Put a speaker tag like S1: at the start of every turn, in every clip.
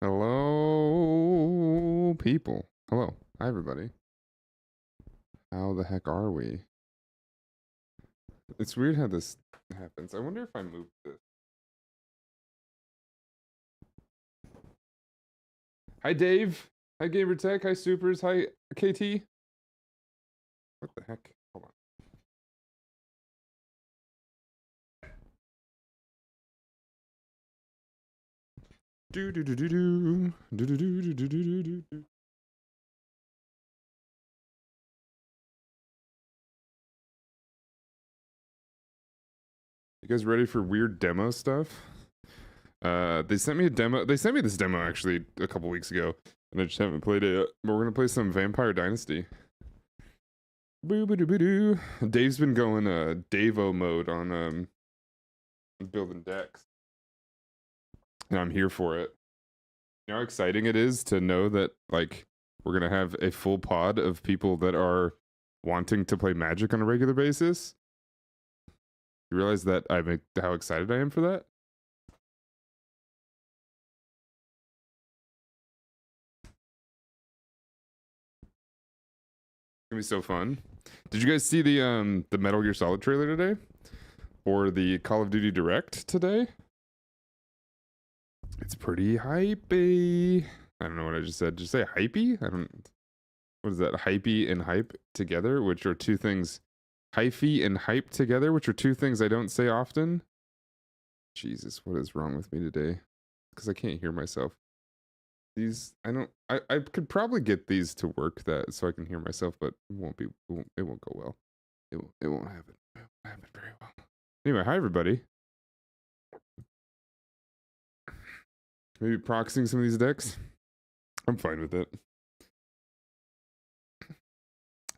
S1: Hello, people. Hello. Hi, everybody. How the heck are we? It's weird how this happens. I wonder if I moved this. Hi, Dave. Hi, Gamertech. Hi, Supers. Hi, KT. What the heck? Hold on. Do do do do do do do do do do do do do. You guys ready for weird demo stuff? They sent me a demo. They sent me this demo actually a couple weeks ago, and I just haven't played it yet. But we're gonna play some Vampire Dynasty. Boo boo doo boo doo. Dave's been going Davo mode on building decks, and I'm here for it. You know how exciting it is to know that like we're gonna have a full pod of people that are wanting to play Magic on a regular basis. You realize that how excited I am for that? It's gonna be so fun. Did you guys see the Metal Gear Solid trailer today? Or the Call of Duty Direct today? It's pretty hypey. I don't know what I just said. Did you say hypey? I don't. What is that? Hypey and hype together, which are two things. Hyphy and hype together, which are two things I don't say often. Jesus, what is wrong with me today? Because I can't hear myself. These, I could probably get these to work that so I can hear myself, but it won't go well. It won't happen. It won't happen very well. Anyway, hi everybody. Maybe proxying some of these decks. I'm fine with it.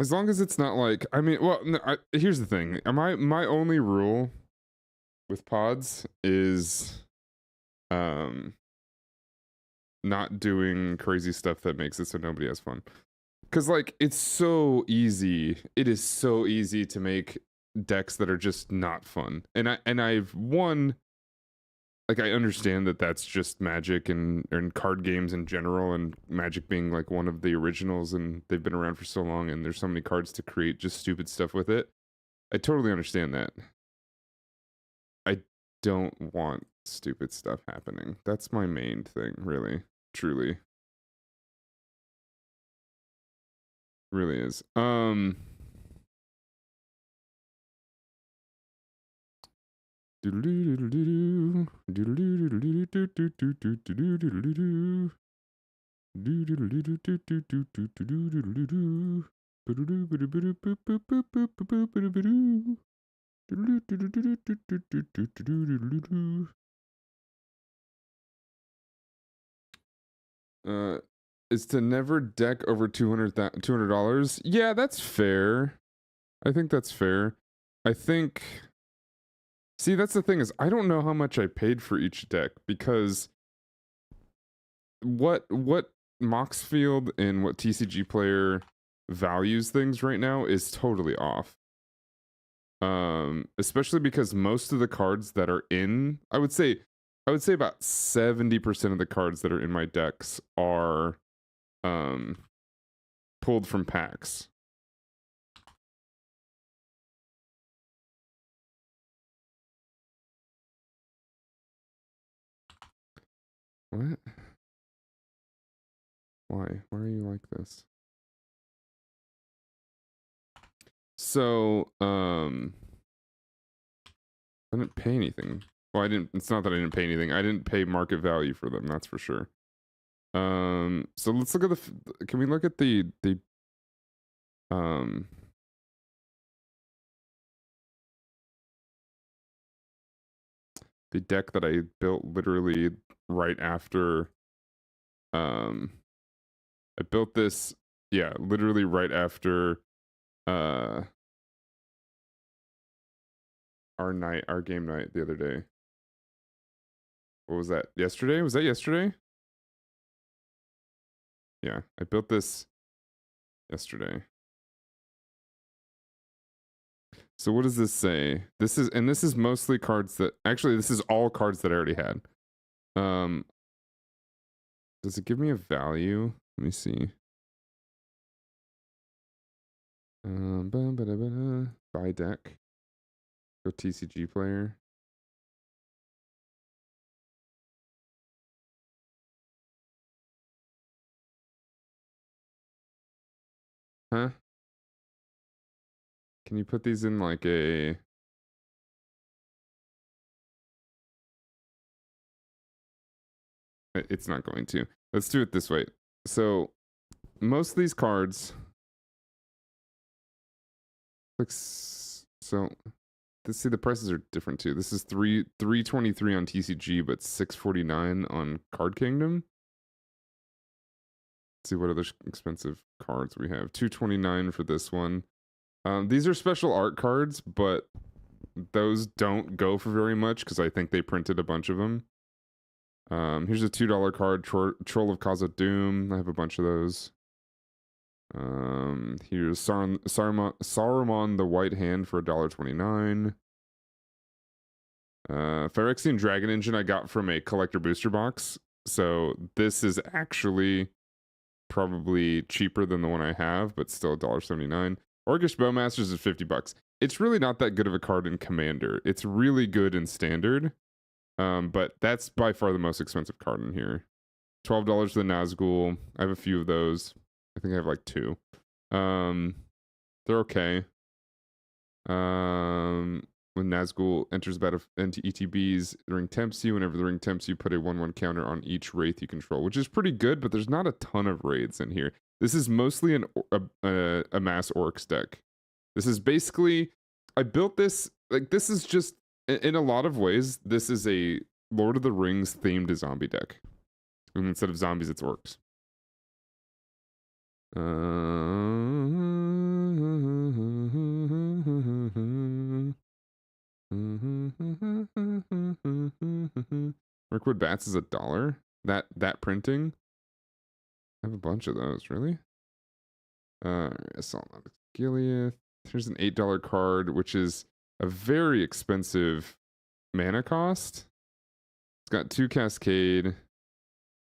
S1: As long as it's not like, I mean, well, no, here's the thing. My only rule with pods is not doing crazy stuff that makes it so nobody has fun. Because like it's so easy. It is so easy to make decks that are just not fun. And I've won. Like I understand that that's just Magic and card games in general, and Magic being like one of the originals, and they've been around for so long, and there's so many cards to create just stupid stuff with it. I totally understand that. I don't want stupid stuff happening. That's my main thing, really, truly. Really is. Is to never deck over $200. Yeah, that's fair. I think that's fair. I think. See, that's the thing is I don't know how much I paid for each deck because what Moxfield and what TCG Player values things right now is totally off. Especially because most of the cards that are in, I would say about 70% of the cards that are in my decks are pulled from packs. What? Why? Why are you like this? So, I didn't pay anything. Well, I didn't. It's not that I didn't pay anything. I didn't pay market value for them. That's for sure. So let's look at the. Can we look at um the deck that I built literally right after. I built this, yeah, literally right after our game night the other day. What was that? Yesterday? Was that yesterday? Yeah, I built this yesterday. So what does this say? This is mostly cards that actually this is all cards that I already had. Does it give me a value? Let me see. Buy deck. Go TCG player. Huh? Can you put these in like a... It's not going to. Let's do it this way. So most of these cards, like, so see the prices are different too. This is 323 on TCG, but 649 on Card Kingdom. Let's see what other expensive cards we have. 229 for this one. These are special art cards, but those don't go for very much because I think they printed a bunch of them. Here's a $2 card, Troll of Khazad-dûm. I have a bunch of those. Here's Saruman the White Hand for $1.29. Phyrexian Dragon Engine I got from a collector booster box. So this is actually probably cheaper than the one I have, but still $1.79. Orcish Bowmasters is $50. It's really not that good of a card in Commander. It's really good in Standard. But that's by far the most expensive card in here. $12 for the Nazgul. I have a few of those. I think I have like 2. They're okay. When Nazgul enters battle into ETBs, the ring tempts you. Whenever the ring tempts you, put a 1/1 counter on each wraith you control, which is pretty good, but there's not a ton of raids in here. This is mostly a mass orcs deck. This is basically, I built this, like, this is just, in a lot of ways, this is a Lord of the Rings themed zombie deck. And instead of zombies, it's orcs. Mirkwood Bats is $1. That printing. I have a bunch of those, really. Assault on Gileath. Here's an $8 card, which is a very expensive mana cost. It's got 2 Cascade.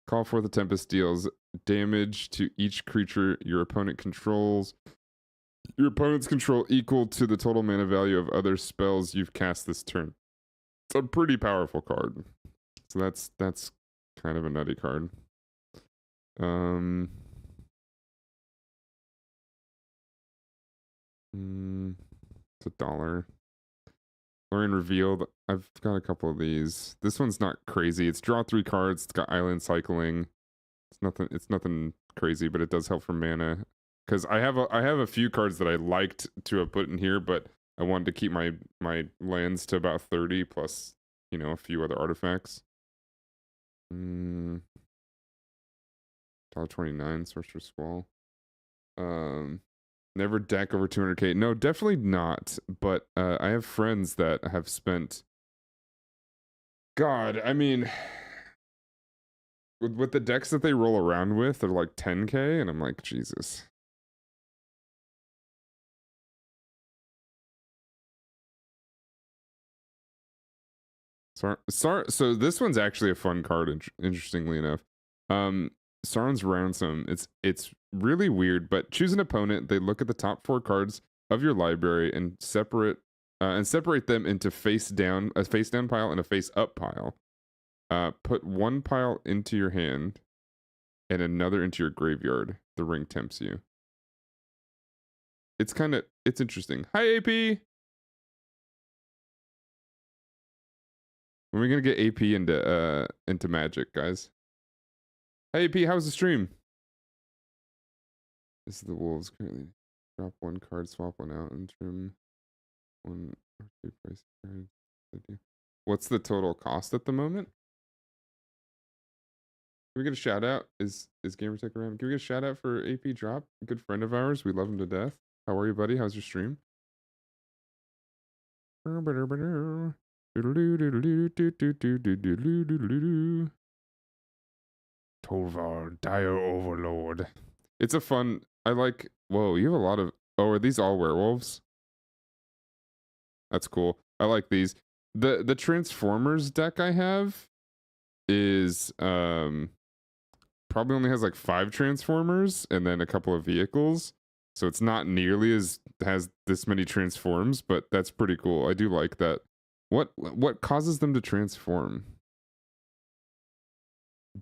S1: Call for the Tempest deals damage to each creature your opponent controls. Your opponent's control equal to the total mana value of other spells you've cast this turn. It's a pretty powerful card. So that's kind of a nutty card. It's $1. Lorien Revealed. I've got a couple of these. This one's not crazy. It's draw 3 cards. It's got island cycling. It's nothing crazy, but it does help for mana. Because I have a few cards that I liked to have put in here, but I wanted to keep my lands to about 30 plus, you know, a few other artifacts. $1.29 Sorcerer's Squall. Never deck over 200k. No, definitely not. But I have friends that have spent. God, I mean, with the decks that they roll around with, they're like 10k, and I'm like, Jesus. So this one's actually a fun card, interestingly enough. Sauron's Ransom. It's really weird, but choose an opponent. They look at the top 4 cards of your library and separate them into a face down pile and a face up pile. Put 1 pile into your hand and another into your graveyard. The ring tempts you. It's interesting. Hi, AP. When are we gonna get AP into Magic, guys? Hey, AP, how's the stream? This is the Wolves currently. Drop 1 card, swap 1 out, and trim 1 or 2 price cards. What's the total cost at the moment? Can we get a shout out? Is Gamertech around? Can we get a shout out for AP Drop? A good friend of ours. We love him to death. How are you, buddy? How's your stream? Tolvar, Dire Overlord. It's a fun. I like. Whoa, you have a lot of. Oh, are these all werewolves? That's cool. I like these. The Transformers deck I have is probably only has like 5 transformers and then a couple of vehicles. So it's not nearly as has this many transforms, but that's pretty cool. I do like that. What causes them to transform?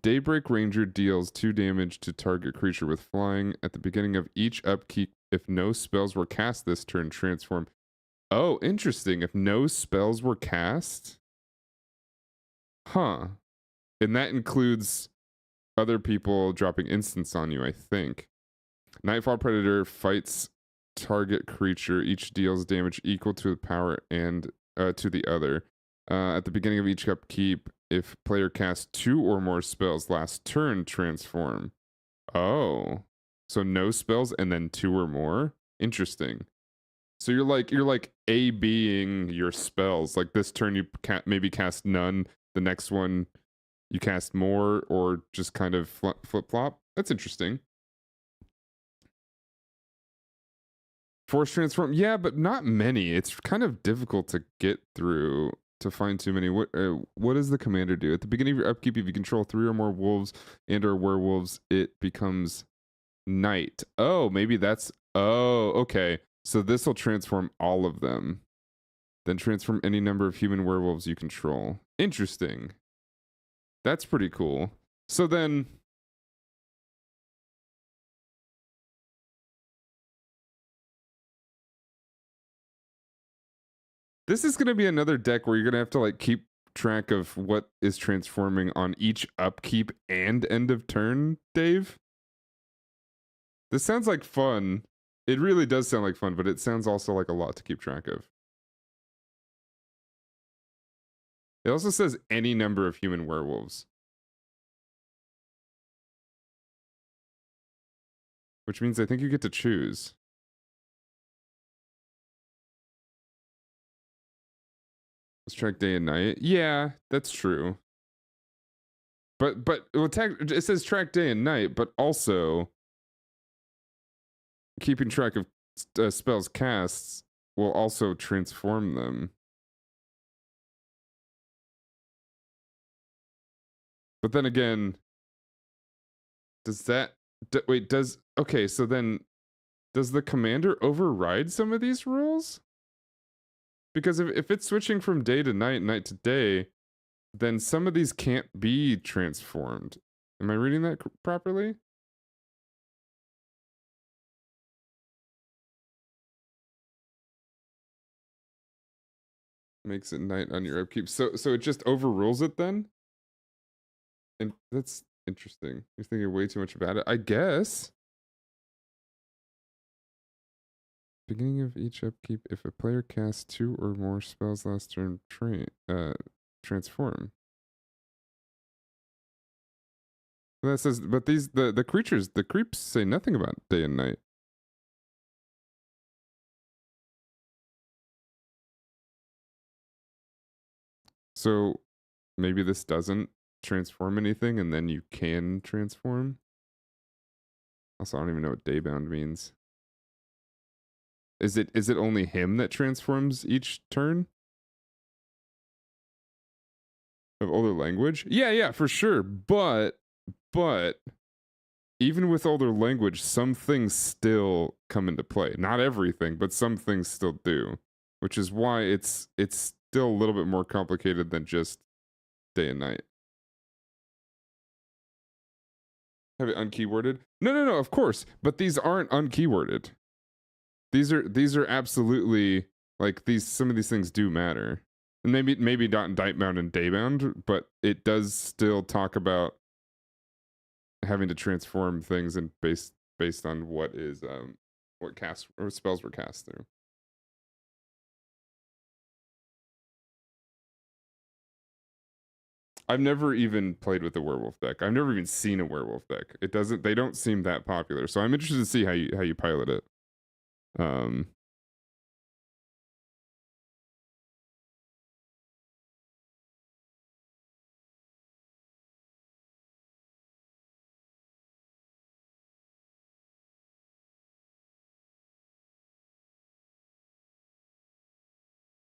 S1: Daybreak Ranger deals 2 damage to target creature with flying at the beginning of each upkeep. If no spells were cast this turn, transform. Oh, interesting. If no spells were cast? Huh. And that includes other people dropping instants on you, I think. Nightfall Predator fights target creature. Each deals damage equal to the power and to the other. At the beginning of each upkeep, if player casts 2 or more spells last turn, transform. Oh. So no spells and then 2 or more? Interesting. So you're like A-Bing your spells. Like this turn you maybe cast none. The next one you cast more, or just kind of flip-flop. That's interesting. Force transform, yeah, but not many. It's kind of difficult to get through to find too many. What does the commander do? At the beginning of your upkeep, if you control 3 or more wolves and or werewolves, it becomes night. Oh, maybe that's... Oh, okay. So this will transform all of them. Then transform any number of human werewolves you control. Interesting. That's pretty cool. So then... This is going to be another deck where you're going to have to like keep track of what is transforming on each upkeep and end of turn, Dave. This sounds like fun. It really does sound like fun, but it sounds also like a lot to keep track of. It also says any number of human werewolves. Which means I think you get to choose. Let's track day and night. Yeah, that's true. But well, it says track day and night, but also keeping track of spells casts will also transform them. But then again, does that wait? Okay? So then, does the commander override some of these rules? Because if it's switching from day to night, night to day, then some of these can't be transformed. Am I reading that properly? Makes it night on your upkeep. So it just overrules it then? And that's interesting. You're thinking way too much about it. I guess. Beginning of each upkeep, if a player casts 2 or more spells last turn, transform. That says, but the creatures, the creeps say nothing about day and night. So maybe this doesn't transform anything, and then you can transform. Also, I don't even know what daybound means. Is it only him that transforms each turn? Of older language? Yeah, for sure. But even with older language, some things still come into play. Not everything, but some things still do. Which is why it's still a little bit more complicated than just day and night. Have it unkeyworded? No, of course. But these aren't unkeyworded. These are absolutely like some of these things do matter. And maybe not nightbound and daybound, but it does still talk about having to transform things and based on what is what cast or spells were cast through. I've never even played with a werewolf deck. I've never even seen a werewolf deck. They don't seem that popular. So I'm interested to see how you pilot it.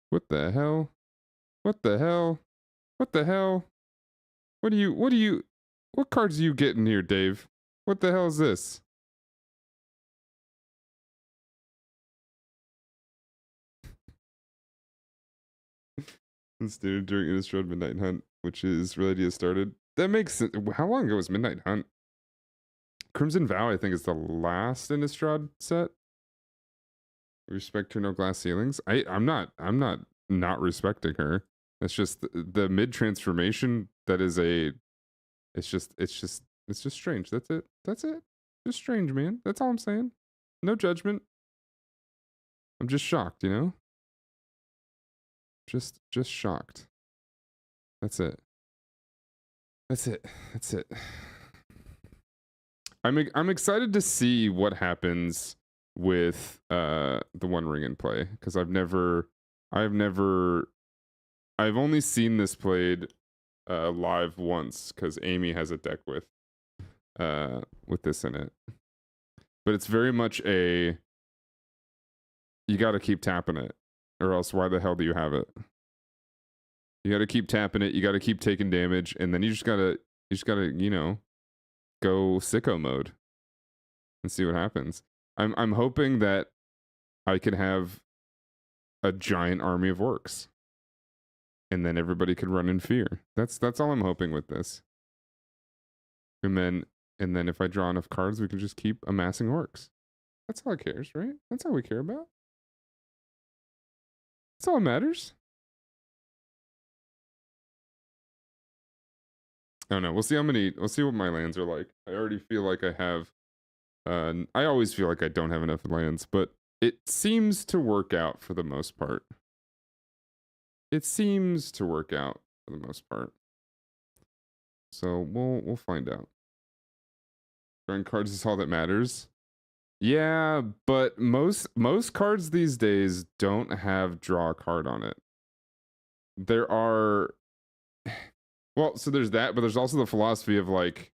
S1: What the hell? What the hell? What the hell? What do you What cards are you getting here, Dave? What the hell is this? Instituted during Innistrad Midnight Hunt, which is related to started. That makes sense. How long ago was Midnight Hunt? Crimson Vow, I think, is the last Innistrad set. Respect her, no glass ceilings. I'm not respecting her. It's just the mid transformation that is a it's just strange. That's it. That's it. Just strange, man. That's all I'm saying. No judgment. I'm just shocked, you know? Just shocked. That's it. That's it. That's it. I'm excited to see what happens with the One Ring in play, because I've only seen this played live once, because Amy has a deck with this in it. But it's very much a you got to keep tapping it, or else why the hell do you have it? You got to keep tapping it. You got to keep taking damage, and then you just gotta you know, go sicko mode and see what happens. I'm hoping that I can have a giant army of orcs, and then everybody could run in fear. That's all I'm hoping with this. And then if I draw enough cards, we can just keep amassing orcs. That's all it cares, right? That's all we care about. That's all that matters. I don't know. We'll see we'll see what my lands are like. I already feel like I have I always feel like I don't have enough lands, but it seems to work out for the most part. It seems to work out for the most part. So we'll find out. Drawing cards is all that matters. Yeah, but most cards these days don't have draw a card on it. There are well, so there's that, but there's also the philosophy of like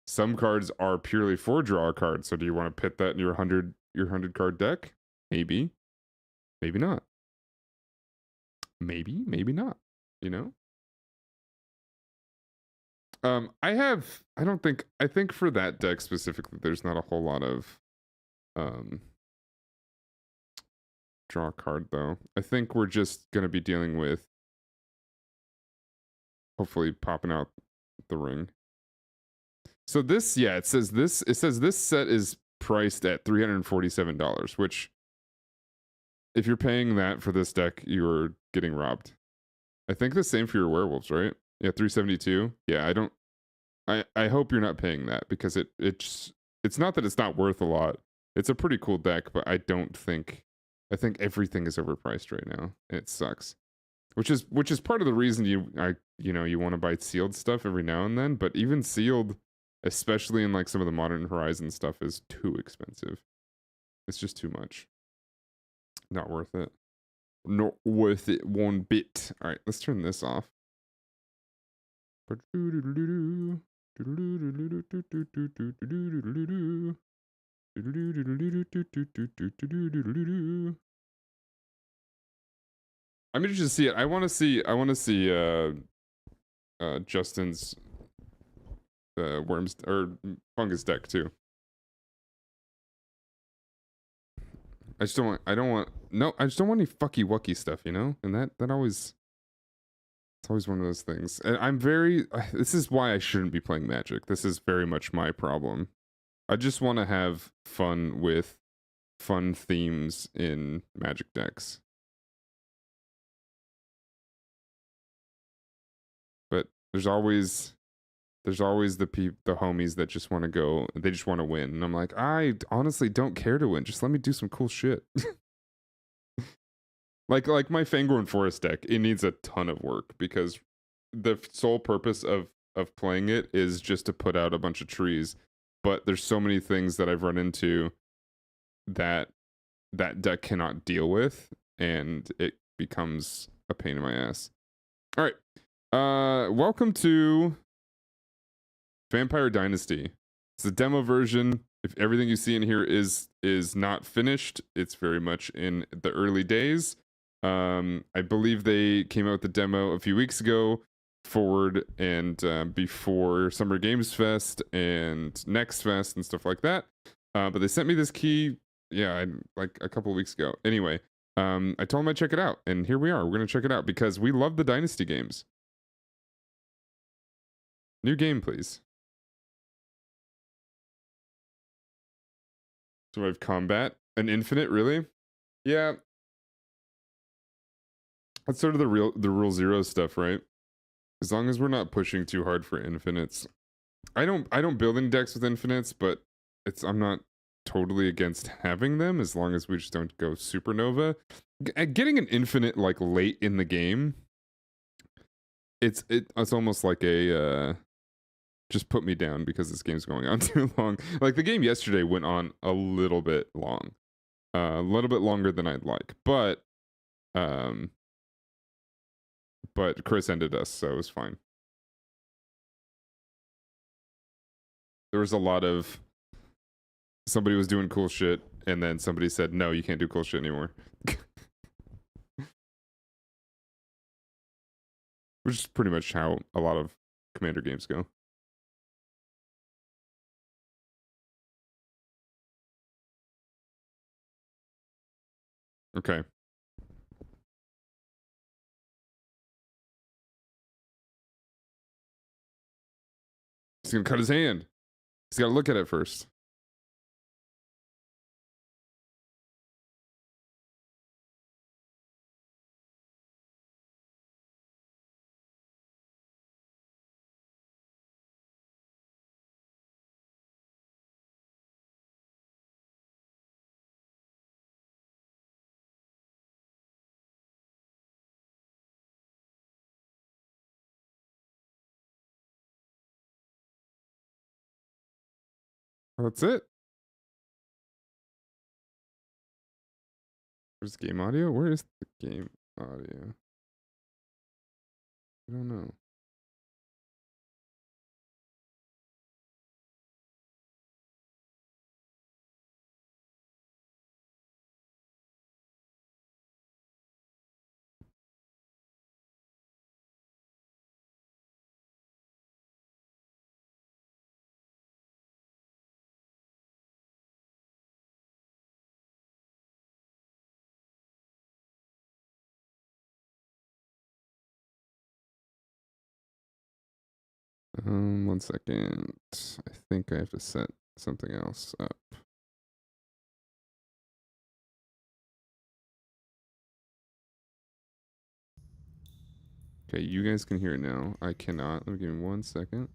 S1: some cards are purely for draw a card. So do you want to pit that in your 100 card deck? Maybe. Maybe not. Maybe not, you know? I think for that deck specifically, there's not a whole lot of draw a card though. I think we're just gonna be dealing with hopefully popping out the ring. So this, yeah, it says this set is priced at $347, which if you're paying that for this deck, you're getting robbed. I think the same for your werewolves, right? Yeah, 372. Yeah, I hope you're not paying that, because it's not that it's not worth a lot. It's a pretty cool deck, but I think everything is overpriced right now, and it sucks. Which is part of the reason you want to buy sealed stuff every now and then, but even sealed, especially in like some of the Modern Horizon stuff, is too expensive. It's just too much. Not worth it. Not worth it one bit. All right, let's turn this off. I'm interested to see it. I want to see Justin's worms or fungus deck too. I just don't want any fucky wucky stuff, you know? And that always, it's always one of those things. And this is why I shouldn't be playing Magic. This is very much my problem. I just want to have fun with fun themes in Magic decks. But there's always the homies that just want to go, they just want to win. And I'm like, I honestly don't care to win. Just let me do some cool shit. like my Fangorn Forest deck, it needs a ton of work, because the sole purpose of playing it is just to put out a bunch of trees. But there's so many things that I've run into that deck cannot deal with, and it becomes a pain in my ass. All right. Welcome to Vampire Dynasty. It's the demo version. If everything you see in here is not finished, it's very much in the early days. I believe they came out with the demo a few weeks ago. forward and before Summer Games Fest and Next Fest and stuff like that. But they sent me this key, yeah, like a couple of weeks ago. Anyway, I told them I'd check it out, and here we are. We're gonna check it out because we love the Dynasty games. New game, please. Survive combat, an infinite, really? Yeah. That's sort of the rule zero stuff, right? As long as we're not pushing too hard for infinites. I don't build any decks with infinites, but I'm not totally against having them as long as we just don't go supernova. Getting an infinite like late in the game, it's almost like a just put me down because this game's going on too long. Like the game yesterday went on a little bit long. A little bit longer than I'd like, but Chris ended us, so it was fine. There was a lot of somebody was doing cool shit, and then somebody said, no, you can't do cool shit anymore. Which is pretty much how a lot of Commander games go. Okay. He's gonna cut his hand. He's gotta look at it first. That's it. Where's game audio? Where is the game audio? I don't know. One second. I think I have to set something else up. Okay, you guys can hear it now. I cannot. Let me give me 1 second.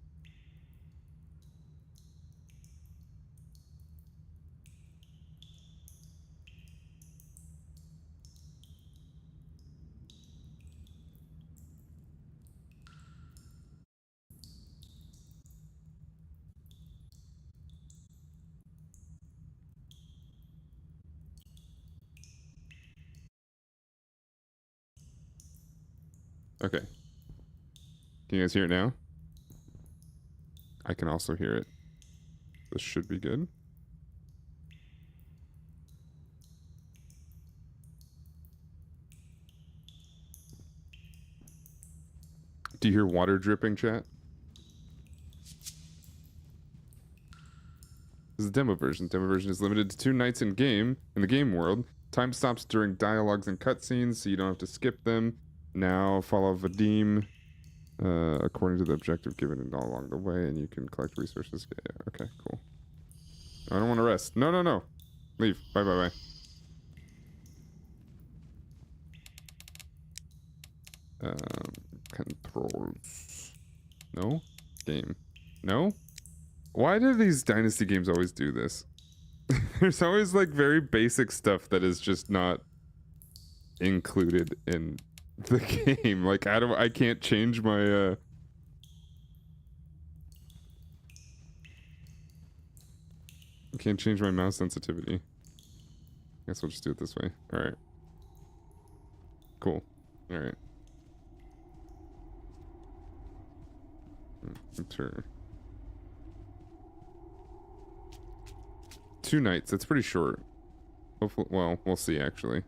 S1: Okay. Can you guys hear it now? I can also hear it. This should be good. Do you hear water dripping, chat? This is the demo version. Demo version is limited to 2 nights in the game world. Time stops during dialogues and cutscenes, so you don't have to skip them. Now follow Vadim according to the objective given all along the way, and you can collect resources. Yeah, okay, cool. I don't want to rest. No, no, no. Leave. Bye, bye, bye. Controls. No? Game. No? Why do these Dynasty games always do this? There's always like very basic stuff that is just not included in the game. Like I can't change my I can't change my mouse sensitivity. I guess we'll just do it this way. Alright. Cool. Alright. Enter. 2 nights. That's pretty short. Hopefully, well, we'll see actually.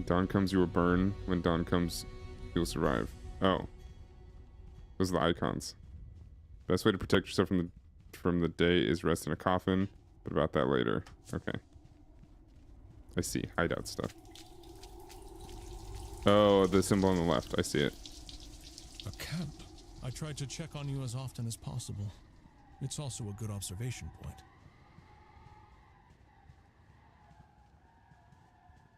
S1: Dawn comes, you will burn. When dawn comes, you'll survive. Oh. Those are the icons. Best way to protect yourself from the day is rest in a coffin, but about that later. Okay. I see. Hideout stuff. Oh, the symbol on the left. I see it.
S2: A camp. I tried to check on you as often as possible. It's also a good observation point.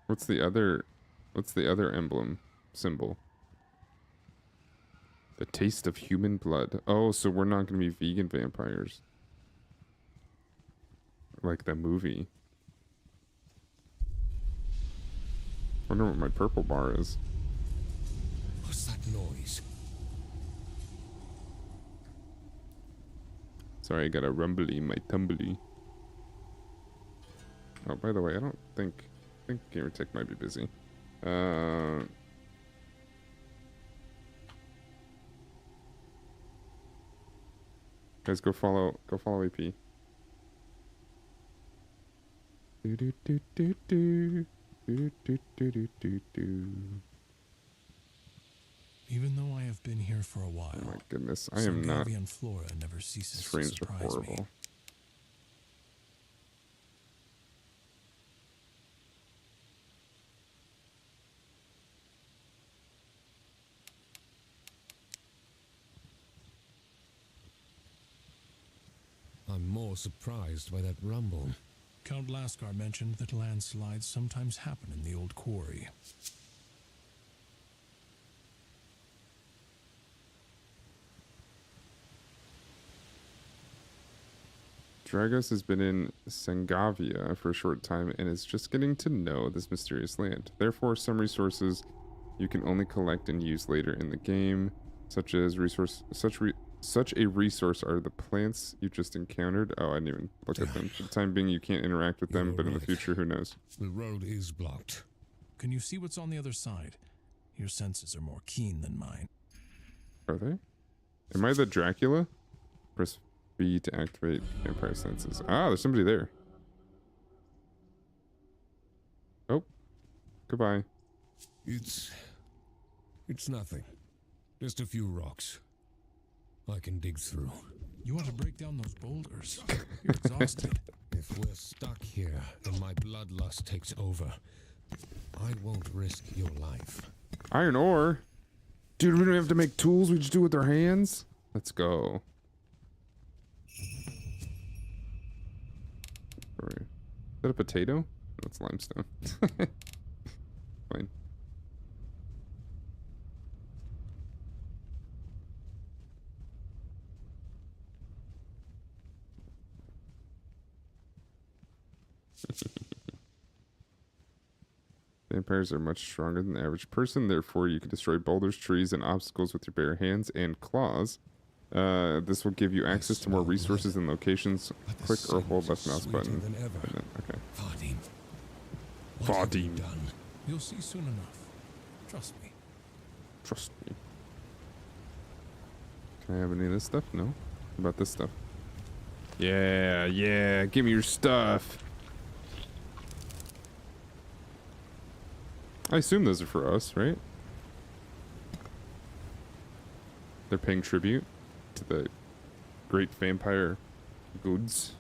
S1: What's the other emblem symbol? The taste of human blood. Oh, so we're not going to be vegan vampires. Like the movie. I wonder what my purple bar is.
S3: What's that noise?
S1: Sorry, I got a rumbly in my tumbly. Oh, by the way, I think Gamertech might be busy. Guys, go follow AP. Do do do do do do do do do do do.
S2: Even though I have been here for a while,
S1: Oh my goodness, I am not.
S2: Sangavian flora never ceases
S1: These
S2: to
S1: frames are
S2: surprise
S1: horrible.
S2: me.
S3: I'm more surprised by that rumble.
S2: Count Lascar mentioned that landslides sometimes happen in the old quarry.
S1: Dragos has been in Sangavia for a short time and is just getting to know this mysterious land. Therefore, some resources you can only collect and use later in the game, such a resource are the plants you just encountered. Oh, I didn't even look at them. For the time being, you can't interact with them,
S3: You're
S1: but in the
S3: right.
S1: future, who knows?
S3: The road is blocked.
S2: Can you see what's on the other side? Your senses are more keen than mine.
S1: Are they? Am I the Dracula? Press B to activate vampire senses. Ah, there's somebody there. Oh, goodbye.
S3: It's nothing. Just a few rocks. I can dig through.
S2: You want to break down those boulders. You're exhausted.
S3: If we're stuck here and my bloodlust takes over, I won't risk your life.
S1: Iron ore? Dude, we don't have to make tools. We just do it with our hands. Let's go. Is that a potato? That's limestone. Fine. Vampires are much stronger than the average person, therefore you can destroy boulders, trees, and obstacles with your bare hands and claws. This will give you access to more resources and locations. Click or hold left mouse button. Okay.
S3: Vadim. What have you done?
S2: You'll see soon enough. Trust me.
S1: Trust me. Can I have any of this stuff? No? What about this stuff? Yeah, yeah. Give me your stuff. I assume those are for us, right? They're paying tribute to the great vampire goods.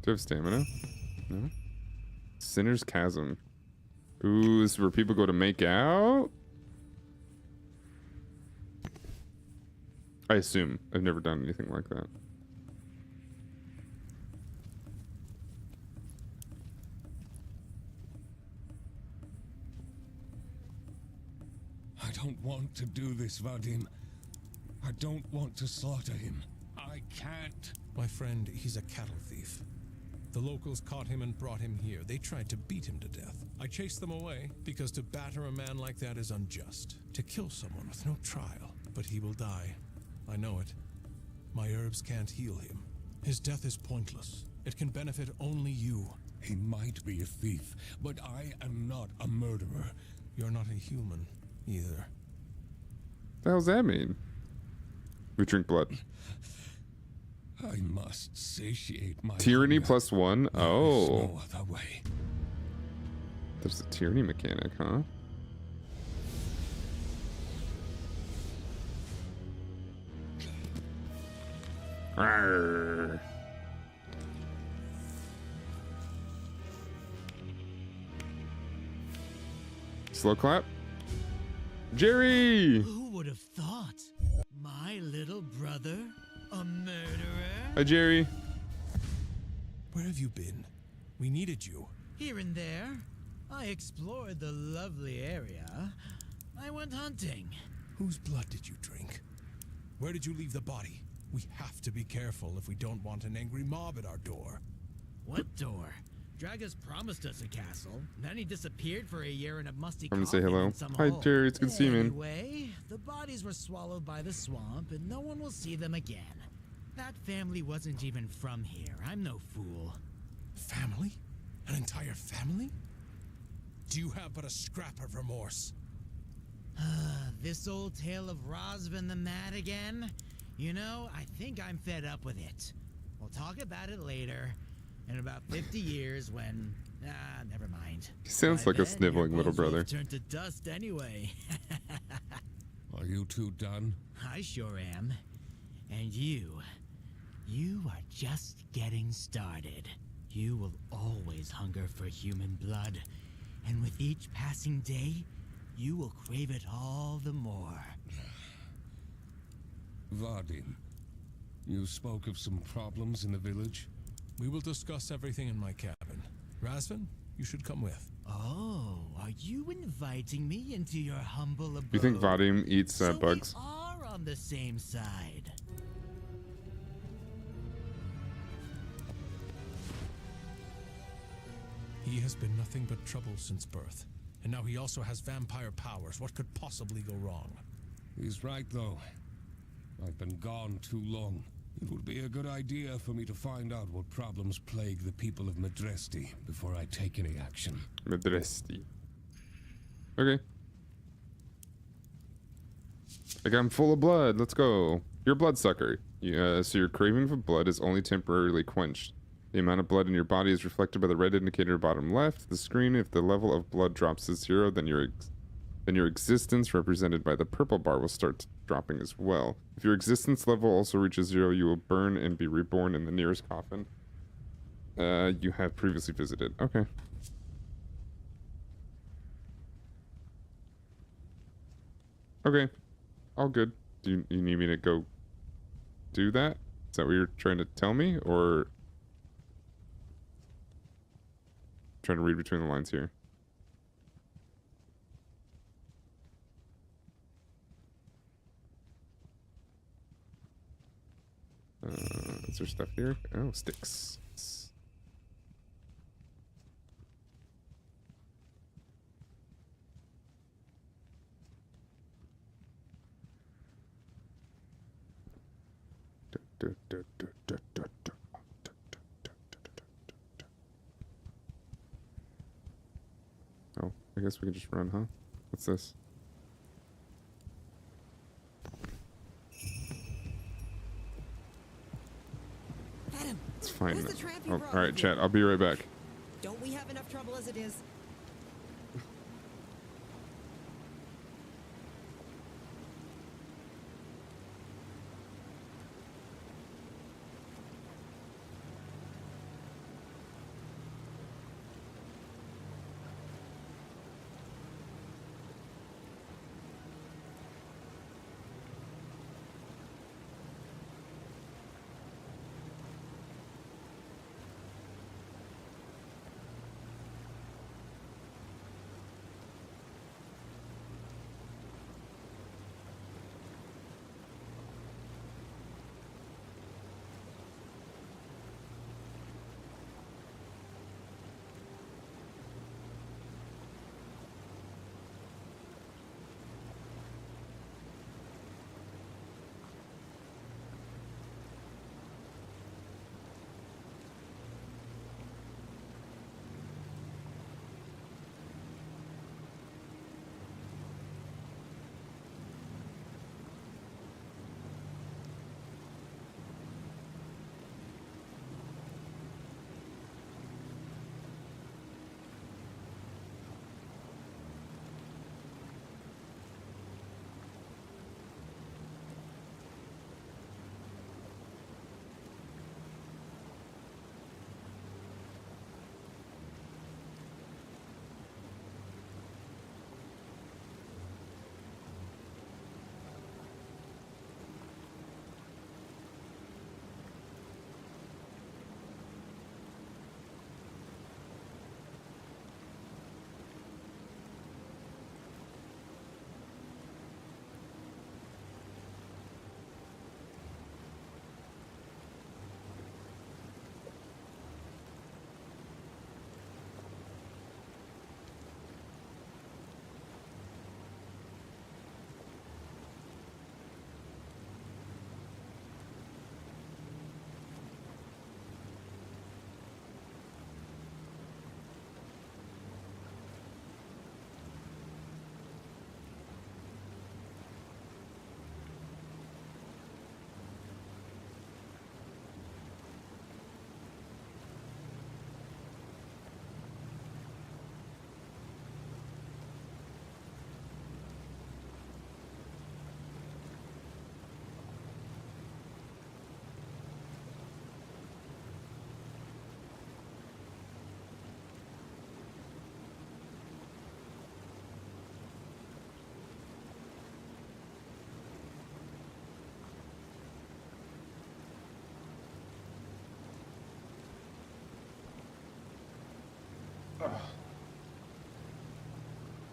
S1: Do you have stamina? No? Sinner's Chasm. Ooh, this is where people go to make out? I assume. I've never done anything like that.
S3: I don't want to do this, Vadim. I don't want to slaughter him. I can't.
S2: My friend, he's a cattle thief. The locals caught him and brought him here. They tried to beat him to death. I chased them away because to batter a man like that is unjust. To kill someone with no trial. But he will die. I know it. My herbs can't heal him. His death is pointless. It can benefit only you.
S3: He might be a thief, but I am not a murderer.
S2: You're not a human. either.
S1: The hell's that mean? We drink blood.
S3: I must satiate my
S1: Tyranny
S3: hunger.
S1: +1?
S3: There is
S1: Oh.
S3: no other way.
S1: There's a tyranny mechanic, huh? Arrgh. Slow clap. Jerry!
S4: Who would have thought? My little brother? A murderer?
S1: Hi, Jerry.
S2: Where have you been? We needed you.
S4: Here and there. I explored the lovely area. I went hunting.
S2: Whose blood did you drink? Where did you leave the body? We have to be careful if we don't want an angry mob at our door.
S4: What door? Dragus promised us a castle, then he disappeared for a year in a musty
S1: I'm gonna say
S4: coffin
S1: hello.
S4: in some
S1: Hi,
S4: hole.
S1: Jerry. It's good to see you, man.
S4: Anyway, the bodies were swallowed by the swamp, and no one will see them again. That family wasn't even from here. I'm no fool.
S2: Family? An entire family? Do you have but a scrap of remorse?
S4: This old tale of Rosvin the Mad again? You know, I think I'm fed up with it. We'll talk about it later. In about 50 years when... never mind.
S1: He sounds
S4: By
S1: like a
S4: then,
S1: sniveling
S4: your
S1: little
S4: bones will
S1: brother.
S4: have turned to dust anyway.
S3: Are you two done?
S4: I sure am. And you are just getting started. You will always hunger for human blood. And with each passing day, you will crave it all the more.
S3: Vadim, you spoke of some problems in the village?
S2: We will discuss everything in my cabin. Razvan, you should come with.
S4: Oh, are you inviting me into your humble abode?
S1: You think Vadim eats
S4: So
S1: bugs?
S4: we are on the same side.
S2: He has been nothing but trouble since birth. And now he also has vampire powers. What could possibly go wrong?
S3: He's right, though. I've been gone too long. It would be a good idea for me to find out what problems plague the people of Madresti before I take any action.
S1: Madresti. Okay. Like, I'm full of blood. Let's go. You're a bloodsucker. So your craving for blood is only temporarily quenched. The amount of blood in your body is reflected by the red indicator bottom left of the screen. If the level of blood drops to 0, then your existence, represented by the purple bar, will start dropping as well. If your existence level also reaches 0, you will burn and be reborn in the nearest coffin you have previously visited. Okay. Okay. All good. Do you need me to go do that? Is that what you're trying to tell me? Or trying to read between the lines here? Is there stuff here? Oh, sticks. Oh, I guess we can just run, huh? What's this?
S5: Adam,
S1: It's fine.
S5: where's the tramp you
S1: Oh,
S5: brought
S1: all right,
S5: with
S1: chat.
S5: you?
S1: I'll be right back.
S5: Don't we have enough trouble as it is?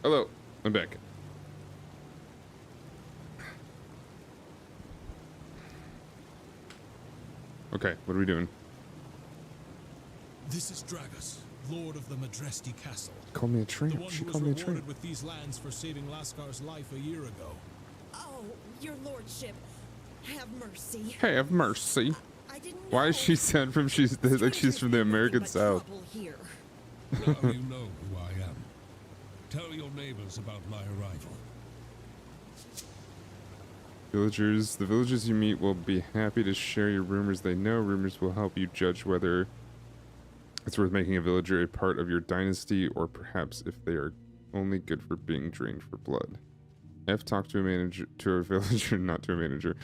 S1: Hello, I'm back. Okay, what are we doing?
S2: This is Dragus, Lord of the Majesty Castle.
S1: Call me a
S2: The
S1: tramp.
S2: one
S1: She
S2: who was
S1: called me a
S2: rewarded
S1: tramp.
S2: with these lands for saving Laskar's life a year ago.
S5: Oh, your lordship, have mercy.
S1: Have mercy.
S5: I didn't know.
S1: Why is she sound from she's like she's from the American South?
S5: Here.
S3: Now you know who I am. Tell your neighbors about my arrival.
S1: The villagers you meet will be happy to share your rumors they know. Rumors will help you judge whether it's worth making a villager a part of your dynasty, or perhaps if they are only good for being drained for blood. F, talk to a manager, to a villager, not to a manager.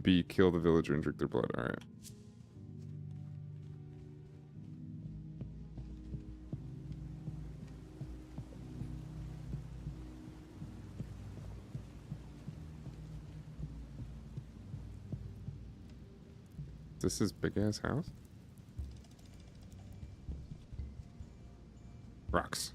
S1: B, kill the villager and drink their blood. Alright. This is big ass house? Rocks.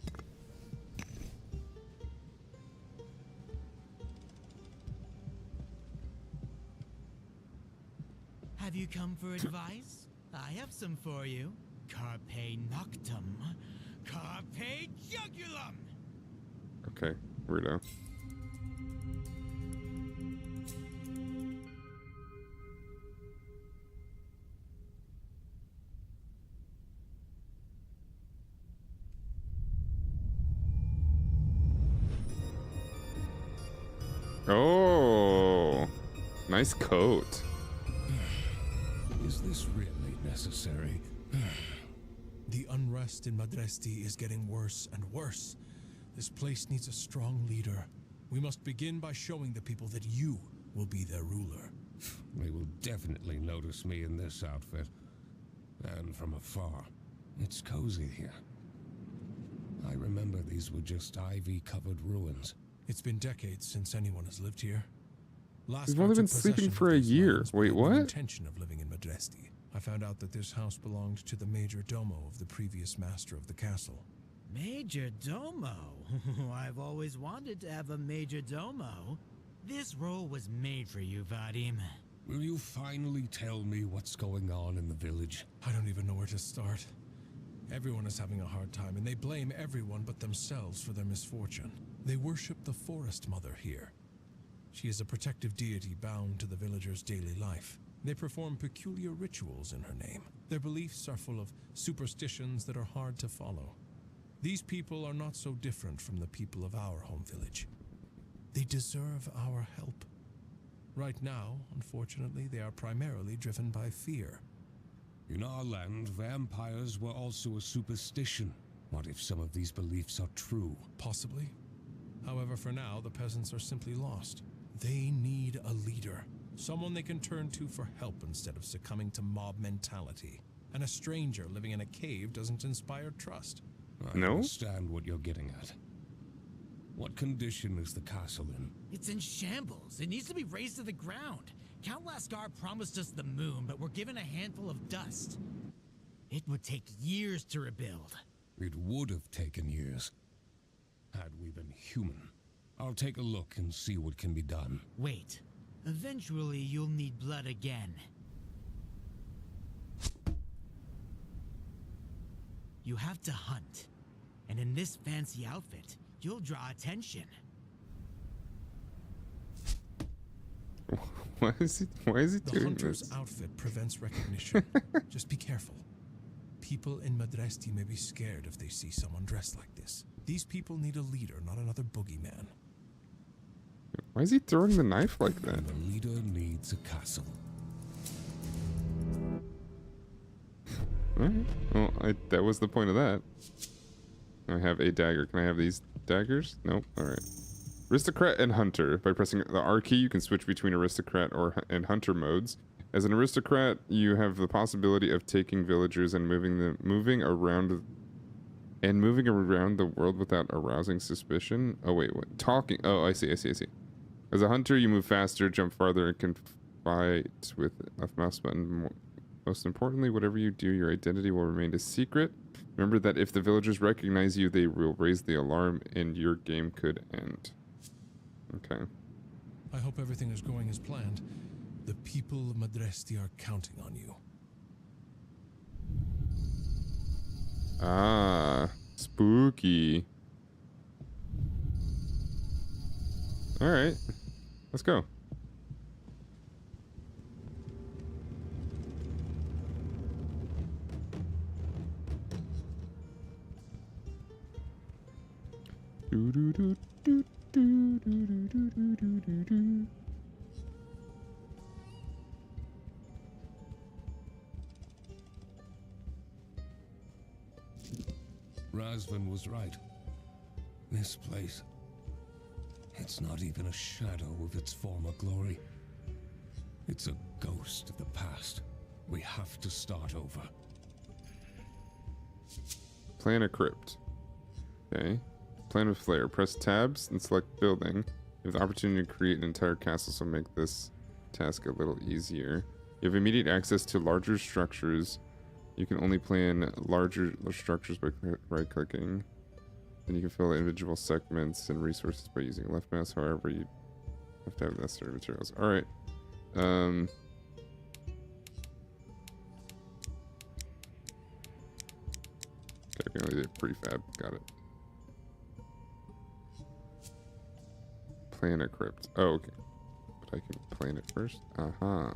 S4: Have you come for advice? I have some for you. Carpe noctum. Carpe jugulum!
S1: Okay, weirdo. Oh, nice coat.
S3: Is this really necessary?
S2: The unrest in Madrasti is getting worse and worse. This place needs a strong leader. We must begin by showing the people that you will be their ruler.
S3: They will definitely notice me in this outfit. And from afar. It's cozy here. I remember these were just ivy-covered ruins.
S2: It's been decades since anyone has lived here.
S1: We've only been sleeping for a year. Wait, what?
S2: Intention of living in Madrasti. I found out that this house belonged to the major domo of the previous master of the castle.
S4: Major domo? I've always wanted to have a major domo. This role was made for you, Vadim.
S3: Will you finally tell me what's going on in the village?
S2: I don't even know where to start. Everyone is having a hard time, and they blame everyone but themselves for their misfortune. They worship the Forest Mother here. She is a protective deity bound to the villagers' daily life. They perform peculiar rituals in her name. Their beliefs are full of superstitions that are hard to follow. These people are not so different from the people of our home village. They deserve our help. Right now, unfortunately, they are primarily driven by fear.
S3: In our land, vampires were also a superstition. What if some of these beliefs are true?
S2: Possibly. However, for now, the peasants are simply lost. They need a leader. Someone they can turn to for help instead of succumbing to mob mentality. And a stranger living in a cave doesn't inspire trust.
S3: I
S1: No?
S3: understand what you're getting at. What condition is the castle in?
S4: It's in shambles. It needs to be razed to the ground. Count Lascar promised us the moon, but we're given a handful of dust. It would take years to rebuild.
S3: It would have taken years, had we been human. I'll take a look and see what can be done.
S4: Wait. Eventually, you'll need blood again. You have to hunt. And in this fancy outfit, you'll draw attention.
S1: Why is he
S2: The
S1: doing
S2: hunter's
S1: this?
S2: outfit prevents recognition. Just be careful. People in Madrasti may be scared if they see someone dressed like this. These people need a leader, not another boogeyman.
S1: Why is he throwing the knife like that?
S3: And the leader needs a castle.
S1: Alright. Well, that was the point of that. I have a dagger. Can I have these daggers? Nope. Alright. Aristocrat and Hunter. By pressing the R key, you can switch between Aristocrat and Hunter modes. As an Aristocrat, you have the possibility of taking villagers and moving around the world without arousing suspicion. Oh wait, what? Talking. Oh, I see. As a Hunter, you move faster, jump farther, and can fight with left mouse button Most importantly, whatever you do, your identity will remain a secret. Remember that if the villagers recognize you, they will raise the alarm and your game could end. Okay.
S2: I hope everything is going as planned. The people of Madresti are counting on you.
S1: Ah, spooky. All right, let's go. Do do do do do do do do do do do.
S3: Razvan was right. This place, it's not even a shadow of its former glory. It's a ghost of the past. We have to start over.
S1: Plan a crypt. Okay. Plan with flare. Press tabs and select building. You have the opportunity to create an entire castle, so make this task a little easier. You have immediate access to larger structures. You can only plan larger structures by right-clicking. Then you can fill individual segments and resources by using left mouse. However, you have to have necessary materials. All right. Okay, I can only do prefab. Got it. Plan a crypt. Oh, okay. But I can plan it first. Uh-huh.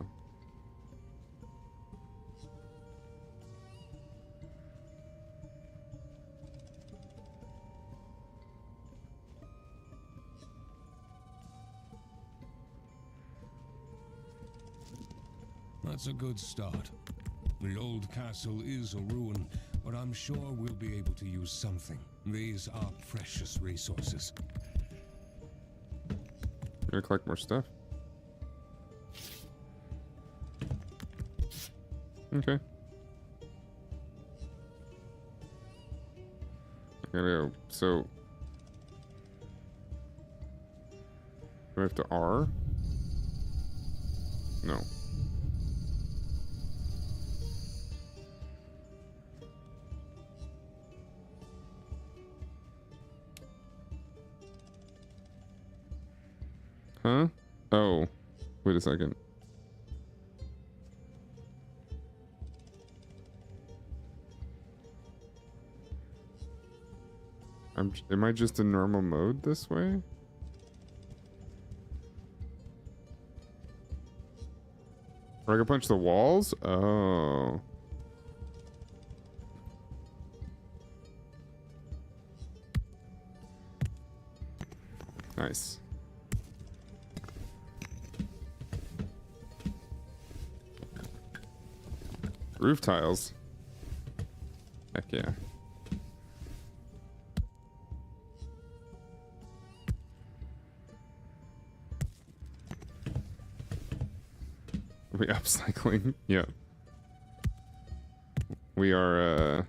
S3: That's a good start. The old castle is a ruin, but I'm sure we'll be able to use something. These are precious resources.
S1: I'm gonna collect more stuff. Okay. I gotta go. So, do I have to R? No. Huh? Oh, wait a second. Am I just in normal mode this way? Or I can punch the walls? Oh. Nice. Roof tiles. Heck yeah. Are we upcycling? Yeah. We are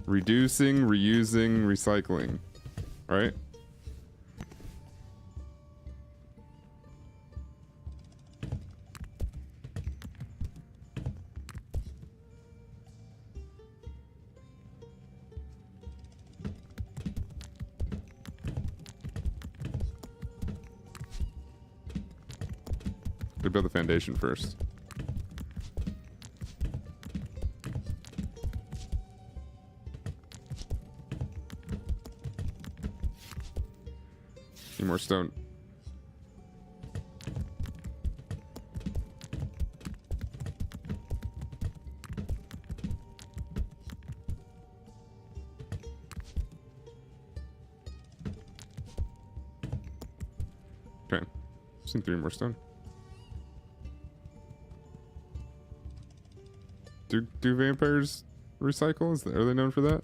S1: reducing, reusing, recycling. Right? We build the foundation first. Need more stone. Okay. Just need 3 more stone. Do vampires recycle? Are they known for that?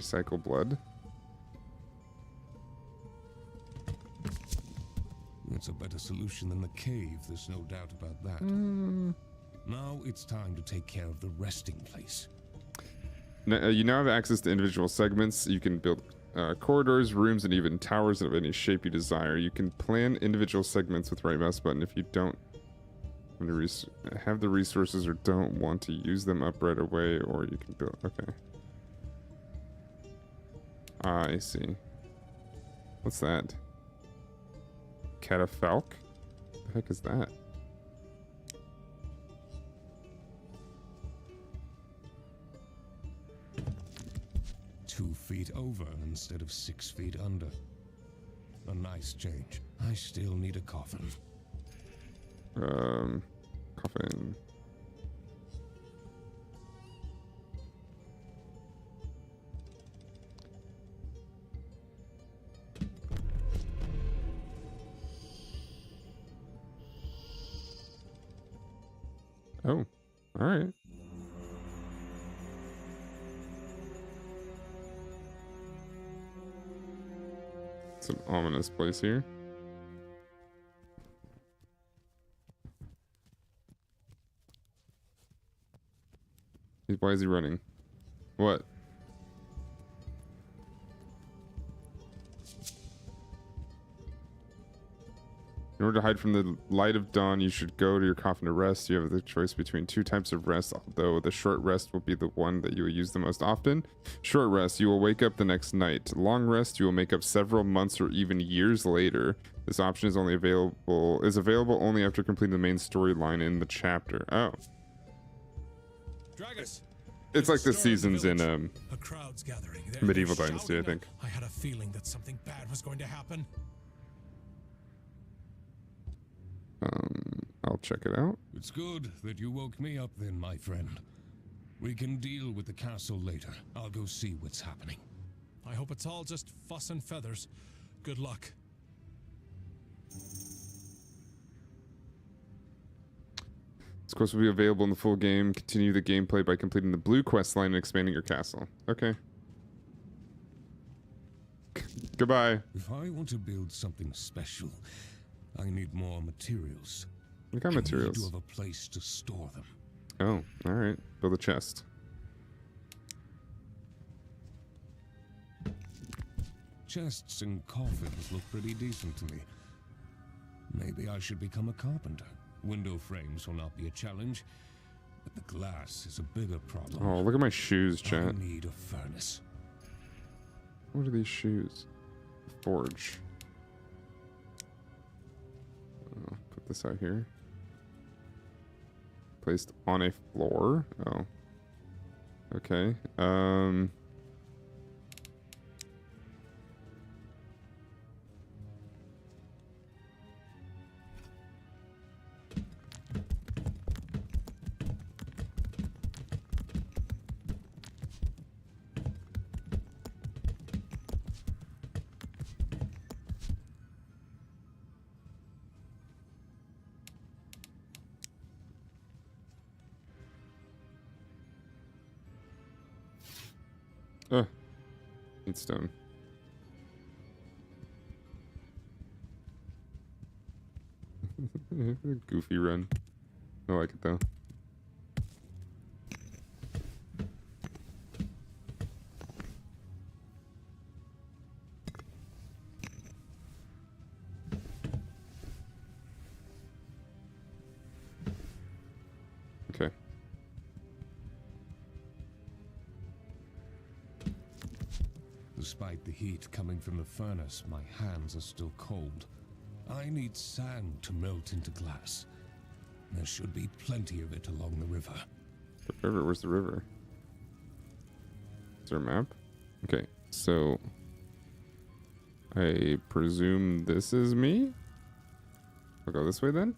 S1: Recycle blood.
S3: It's a better solution than the cave, there's no doubt about that. Now it's time to take care of the resting place.
S1: Now, you now have access to individual segments. You can build corridors, rooms, and even towers of any shape you desire. You can plan individual segments with right mouse button if you don't have the resources or don't want to use them up right away, or you can build... Okay. I see. What's that? Catafalque? What the heck is that?
S3: "2 feet over instead of 6 feet under. A nice change. I still need a coffin.
S1: Coffin. Oh, all right. It's an ominous place here. Why is he running? What? In order to hide from the light of dawn, you should go to your coffin to rest. You have the choice between 2 types of rest, although the short rest will be the one that you will use the most often. Short rest, you will wake up the next night. Long rest, you will make up several months or even years later. This option is available only after completing the main storyline in the chapter. Oh.
S2: Dragus,
S1: It's like the
S2: storm in
S1: seasons in
S2: village. A crowd's gathering. They're
S1: Medieval Dynasty, I
S2: shouting.
S1: think.
S2: I had a feeling that something bad was going to happen.
S1: I'll check it out.
S3: It's good that you woke me up then, my friend. We can deal with the castle later. I'll go see what's happening.
S2: I hope it's all just fuss and feathers. Good luck.
S1: This quest will be available in the full game. Continue the gameplay by completing the blue quest line and expanding your castle. Okay. Goodbye.
S3: If I want to build something special, I need more materials.
S1: What kind of
S3: I need to
S1: materials?
S3: have a place to store them.
S1: Oh, all right. Build a chest.
S3: Chests and coffins look pretty decent to me. Maybe I should become a carpenter. Window frames will not be a challenge, but the glass is a bigger problem.
S1: Oh, look at my shoes,
S3: I
S1: chat.
S3: need a furnace.
S1: What are these shoes? Forge. Oh, put this out here. Placed on a floor. Oh. Okay. Need stone. Goofy run. I like it though. Okay.
S3: Despite the heat coming from the furnace, my hands are still cold. I need sand to melt into glass. There should be plenty of it along the river.
S1: The river? Where's the river? Is there a map? Okay, so I presume this is me? I'll go this way then?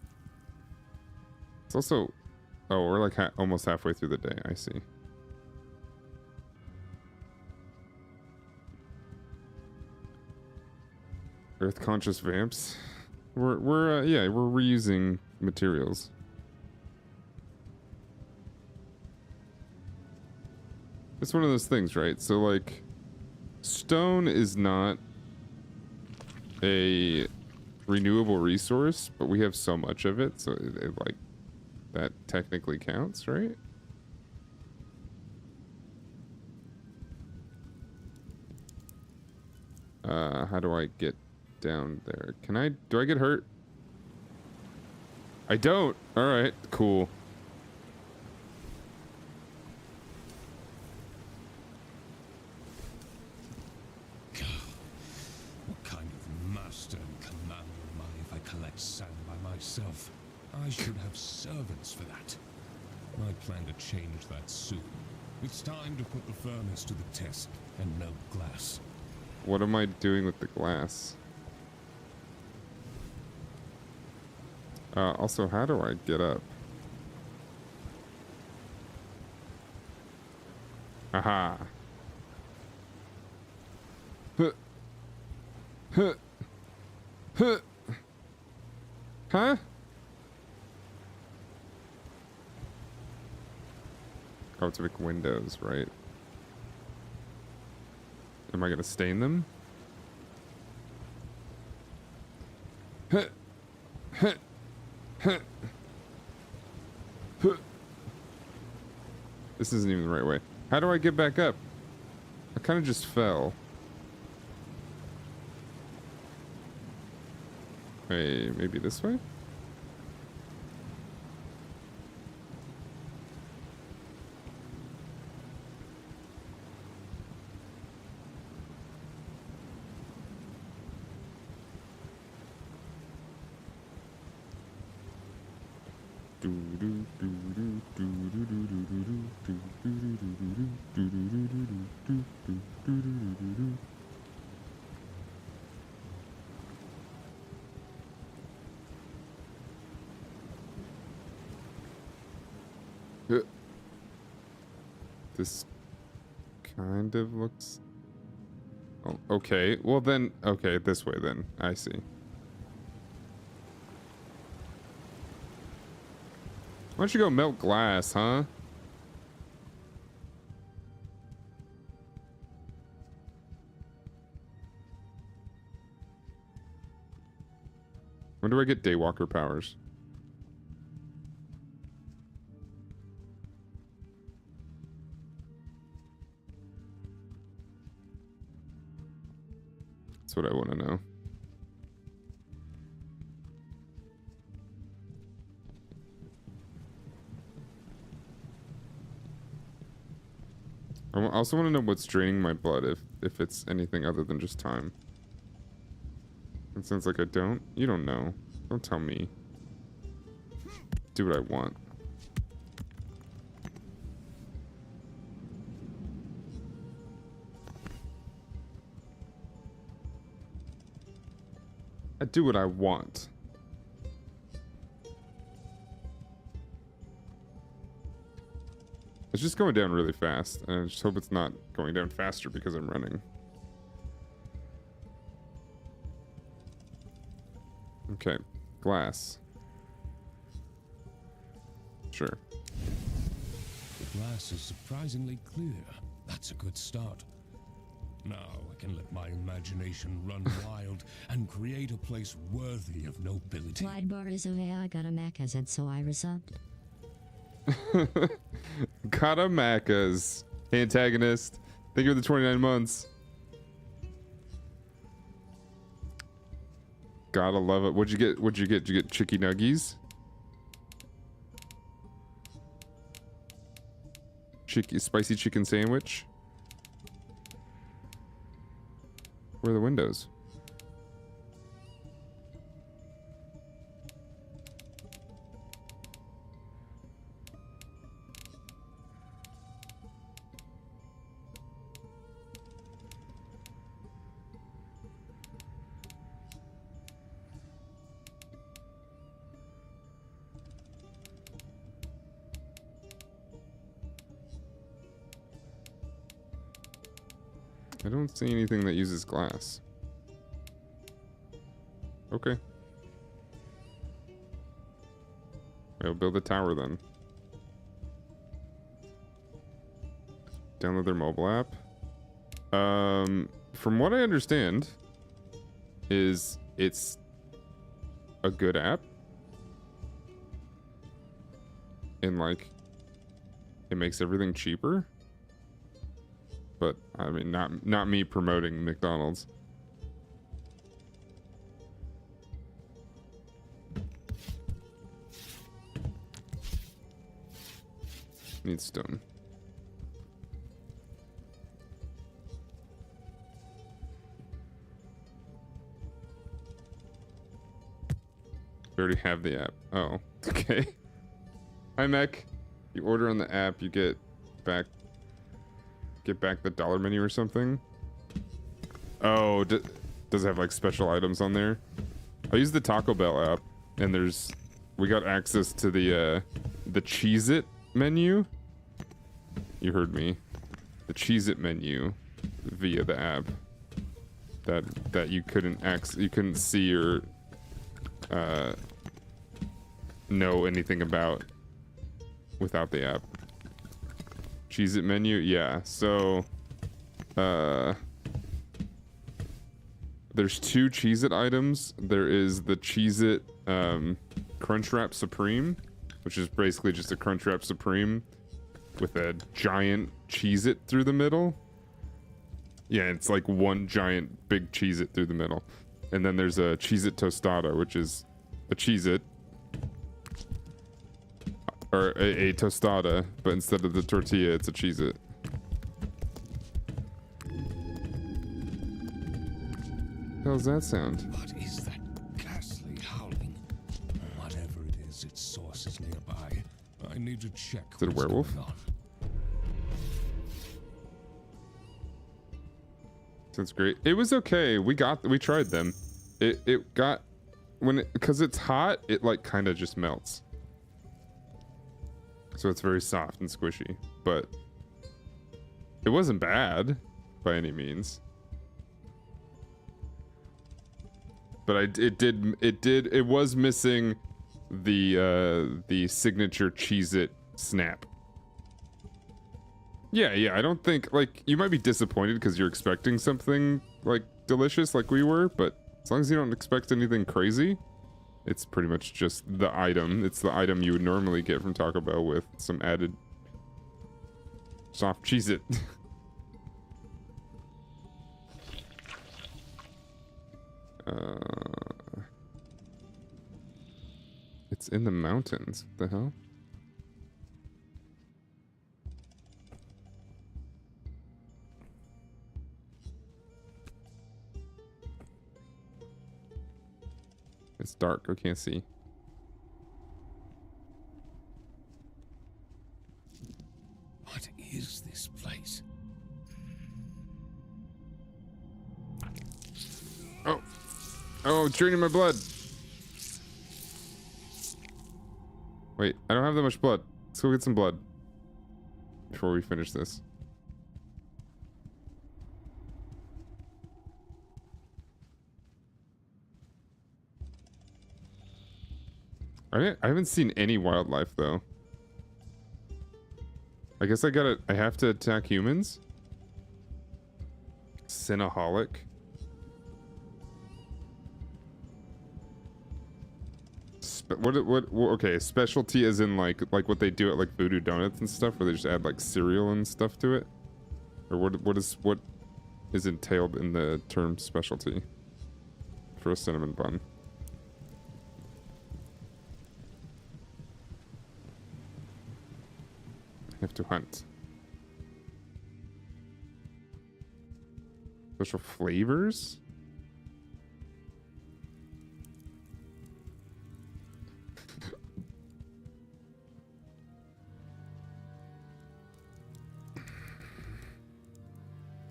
S1: It's also... Oh, we're like almost halfway through the day. I see. Earth conscious vamps. We're reusing materials. It's one of those things, right? So like stone is not a renewable resource, but we have so much of it, so it like that technically counts, right? How do I get down there? Do I get hurt? I don't. All right, cool.
S3: What kind of master and commander am I if I collect sand by myself? I should have servants for that. I plan to change that soon. It's time to put the furnace to the test and melt glass.
S1: What am I doing with the glass? Also, how do I get up? Aha. Huh. Huh. Huh. Huh? Oh, to make windows, right? Am I gonna stain them? Huh. Huh. Huh. Huh. This isn't even the right way. How do I get back up? I kind of just fell. Hey, maybe this way? This kind of looks... Oh, okay. Well then, okay, this way then. I see. Why don't you go melt glass, huh? When do I get Daywalker powers? That's what I want to know. I also want to know what's draining my blood, if it's anything other than just time. It sounds like I don't. You don't know. Don't tell me. Do what I want. I do what I want. It's just going down really fast, and I just hope it's not going down faster because I'm running. Okay, glass. Sure.
S3: The glass is surprisingly clear. That's a good start. Now I can let my imagination run wild and create a place worthy of nobility.
S6: Clyde Bar is away. I got a Mac as it, so I resubbed.
S1: Katamaka's antagonist. Thank you for the 29 months. Gotta love it. What'd you get? What'd you get? Did you get chicky nuggies? Spicy chicken sandwich? Where are the windows? I don't see anything that uses glass. Okay. I'll build a tower then. Download their mobile app. From what I understand, is it's a good app, and like it makes everything cheaper. But I mean, not me promoting McDonald's. Need stone. We already have the app. Oh, okay. Hi, Mech. You order on the app, you get back the dollar menu or something. Oh, does it have like special items on there? I use the Taco Bell app, and we got access to the Cheez-It menu. You heard me. The Cheez-It menu via the app. That you couldn't see or know anything about without the app. Cheez-It menu, yeah. So there's 2 Cheez-It items. There is the Cheez-It Crunchwrap Supreme, which is basically just a Crunchwrap Supreme with a giant Cheez-It through the middle. Yeah, it's like one giant big Cheez-It through the middle. And then there's a Cheez-It Tostada, which is a Cheez-It, or a tostada, but instead of the tortilla, it's a Cheez-It. How's that sound?
S3: What is that ghastly howling? Whatever it is, its source is nearby. I need to check.
S1: Is it a werewolf?
S3: Going on.
S1: Sounds great. It was okay. We tried them. It got because it's hot, it like kind of just melts. So it's very soft and squishy, but it wasn't bad by any means. But it was missing the signature Cheez-It snap. Yeah, I don't think, like, you might be disappointed because you're expecting something like delicious like we were, but as long as you don't expect anything crazy, it's pretty much just the item. It's the item you would normally get from Taco Bell with some added soft Cheez-It. It's in the mountains. What the hell? It's dark. I can't see.
S3: What is this place?
S1: Oh, it's draining my blood. Wait, I don't have that much blood. Let's go get some blood before we finish this. I haven't seen any wildlife though. I guess I have to attack humans. Sinaholic. Okay, specialty as in like what they do at like Voodoo Donuts and stuff, where they just add like cereal and stuff to it, or what is entailed in the term specialty for a cinnamon bun? I have to hunt. Special flavors?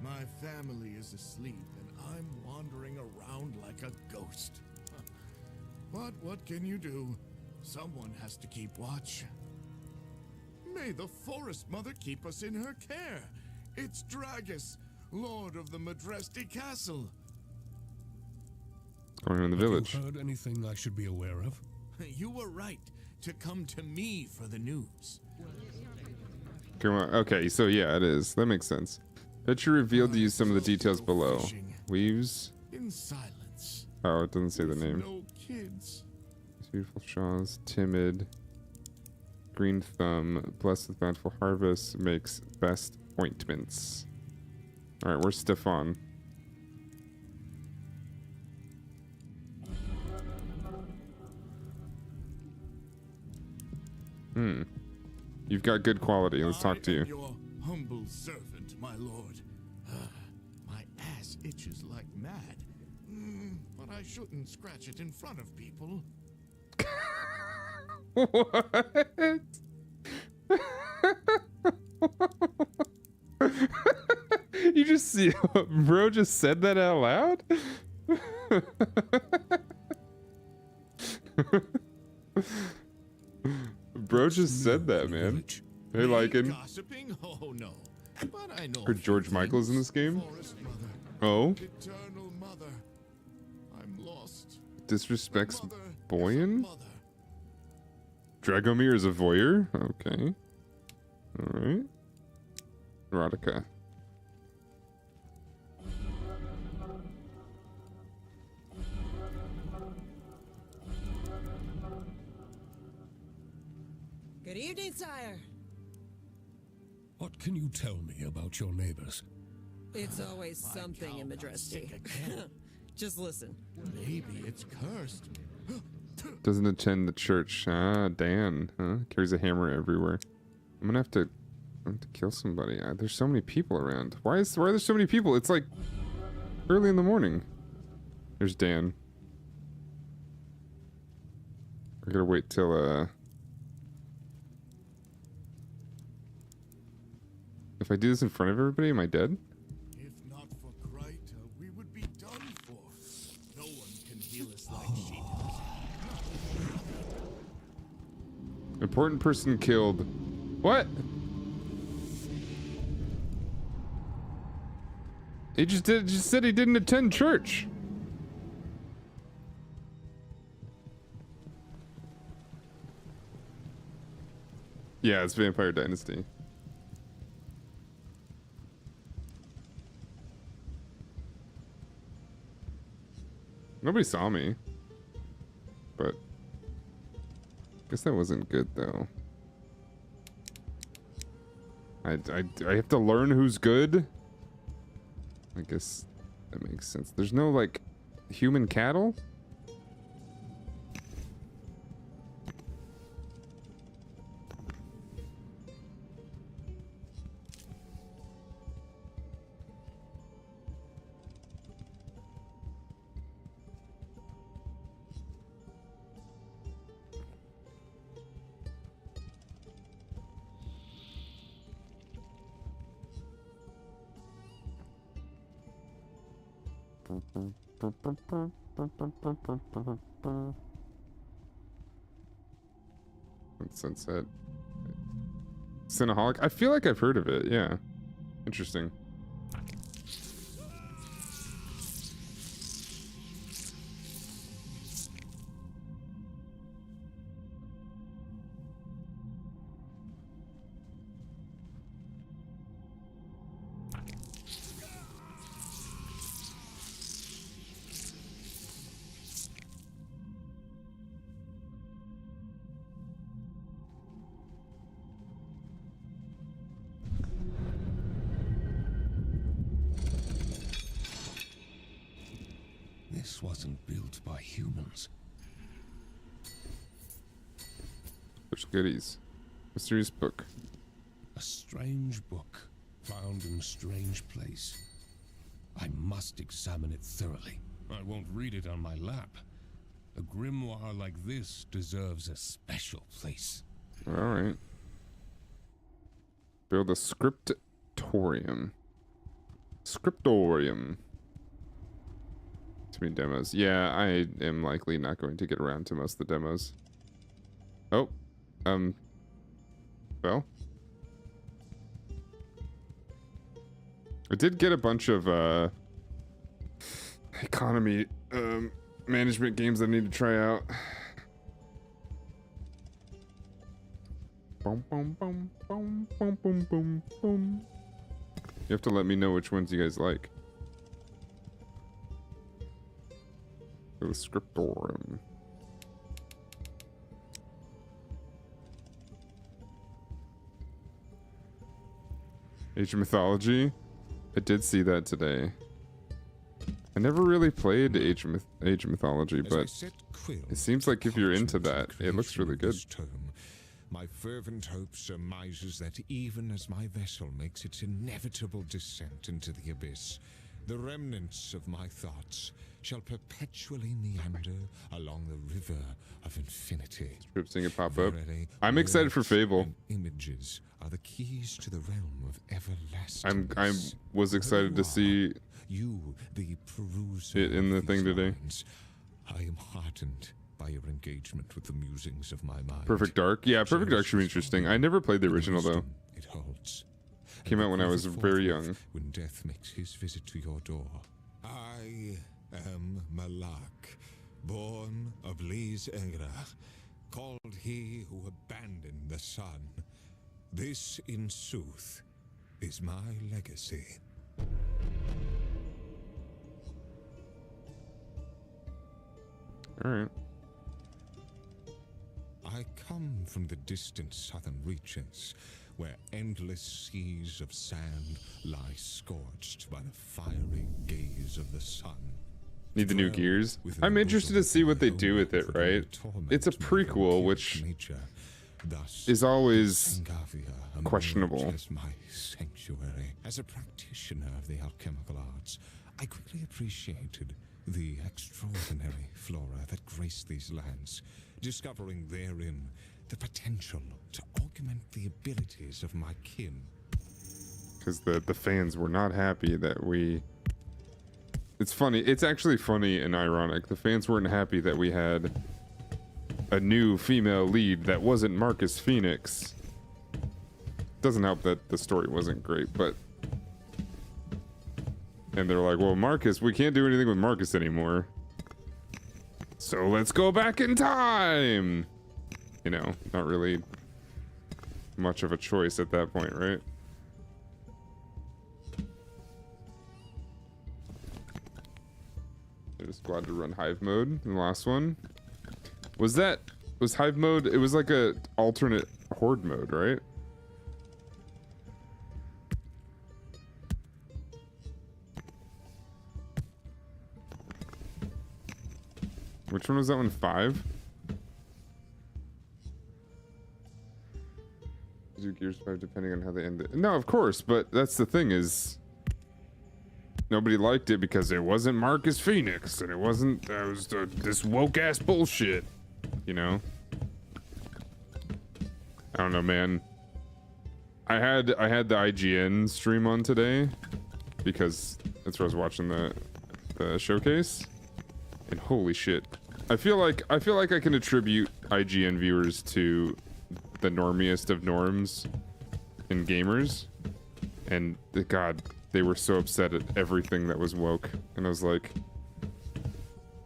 S7: My family is asleep and I'm wandering around like a ghost. But what can you do? Someone has to keep watch. May the Forest Mother keep us in her care. It's Dragus, Lord of the Madresti Castle.
S1: Going on in the village.
S3: Have you heard anything I should be aware of?
S7: You were right to come to me for the news.
S1: Come on. Okay, so yeah, it is. That makes sense. Bet you revealed to you some of the
S7: Love
S1: details
S7: go
S1: below.
S7: fishing
S1: Weaves.
S7: in silence.
S1: Oh, it doesn't say the
S7: with
S1: name.
S7: No kids.
S1: These beautiful Shaws. Timid. Green thumb. Blessed with bountiful harvest. Makes best ointments. Alright, where's Stefan? You've got good quality. Let's talk to
S7: I
S1: you.
S7: am your humble servant, my lord. My ass itches like mad. But I shouldn't scratch it in front of people.
S1: What? You just see, bro just said that out loud? Bro just said that, man. Hey, Lycan.
S7: Gossiping? Oh no. But I know.
S1: Heard George Michael's in this game?
S7: Forest mother,
S1: Oh?
S7: eternal mother. I'm lost.
S1: Disrespects
S7: Mother is a
S1: Boyan?
S7: mother.
S1: Dragomir is a voyeur? Okay. Alright. Erotica.
S5: Good evening, sire.
S3: What can you tell me about your neighbors?
S5: It's always something in Majesty. Just listen.
S7: Maybe it's cursed.
S1: Doesn't attend the church. Ah, Dan. Huh? Carries a hammer everywhere. I'm gonna have to kill somebody. There's so many people around. Why are there so many people? It's like early in the morning. There's Dan. I gotta wait till if I do this in front of everybody, am I dead?
S7: If not for Kryta, we would be done for. No one can heal us like she does.
S1: Important person killed. What? He just said he didn't attend church. Yeah, it's Vampire Dynasty. Nobody saw me. But I guess that wasn't good though. I have to learn who's good. I guess that makes sense. There's no like human cattle? Sunset. Cinnaholic? I feel like I've heard of it, yeah. Interesting.
S3: This wasn't built by humans.
S1: There's goodies. Mysterious book.
S3: A strange book, found in a strange place. I must examine it thoroughly. I won't read it on my lap. A grimoire like this deserves a special place.
S1: Alright. Build a scriptorium. Scriptorium. Too many demos. Yeah, I am likely not going to get around to most of the demos. Oh. Well. I did get a bunch of, economy, management games I need to try out. Boom, boom, boom, boom, boom, boom, boom, boom. You have to let me know which ones you guys like. The scriptorum. Age of Mythology. I did see that today. I never really played Age of Mythology, but it seems like if you're into that, it looks really good.
S3: My fervent hope surmises that even as my vessel makes its inevitable descent into the abyss, the remnants of my thoughts shall perpetually meander along the river of infinity.
S1: Seeing it pop up. I'm excited for Fable.
S3: Images are the keys to the realm of everlasting.
S1: I was excited to see
S3: you, the peruser
S1: it in the thing today.
S3: I am heartened by your engagement with the musings of my mind.
S1: Perfect Dark. Yeah, Perfect Dark should be interesting. I never played the original though.
S3: It holds.
S1: Came out when I was very young.
S3: When death makes his visit to your door. I am Malak, born of Liz Egra, called he who abandoned the sun. This, in sooth, is my legacy.
S1: All right.
S3: I come from the distant southern reaches, where endless seas of sand lie scorched by the fiery gaze of the sun.
S1: Need the new Gears? I'm interested to see what they do with it, right? It's a prequel, which is always questionable.
S3: As my sanctuary. As a practitioner of the alchemical arts, I quickly appreciated the extraordinary flora that graced these lands, discovering therein the potential to augment the abilities of my kin.
S1: Because the fans were not happy that we... It's funny. It's actually funny and ironic. The fans weren't happy that we had a new female lead that wasn't Marcus Phoenix. Doesn't help that the story wasn't great, but... And they're like, well, Marcus, we can't do anything with Marcus anymore. So let's go back in time! You know, not really much of a choice at that point, right? They're just glad to run Hive mode in the last one. Was Hive mode? It was like a alternate Horde mode, right? Which one was that one? 5? Do Gears 5 depending on how they end it. No, of course, but that's the thing is nobody liked it because it wasn't Marcus Phoenix and it wasn't this woke ass bullshit, you know? I don't know, man. I had the IGN stream on today because that's where I was watching the showcase. And holy shit. I feel like I can attribute IGN viewers to the normiest of norms and gamers. And God, they were so upset at everything that was woke. And I was like,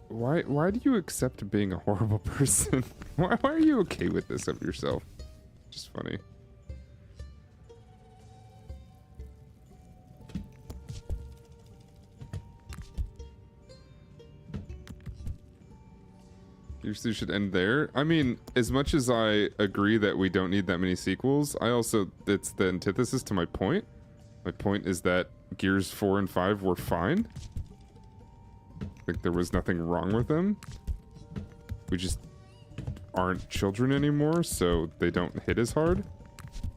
S1: why do you accept being a horrible person? why are you okay with this of yourself? Just funny. You should end there. I mean, as much as I agree that we don't need that many sequels, it's the antithesis to my point. My point is that Gears 4 and 5 were fine. Like there was nothing wrong with them. We just aren't children anymore, so they don't hit as hard.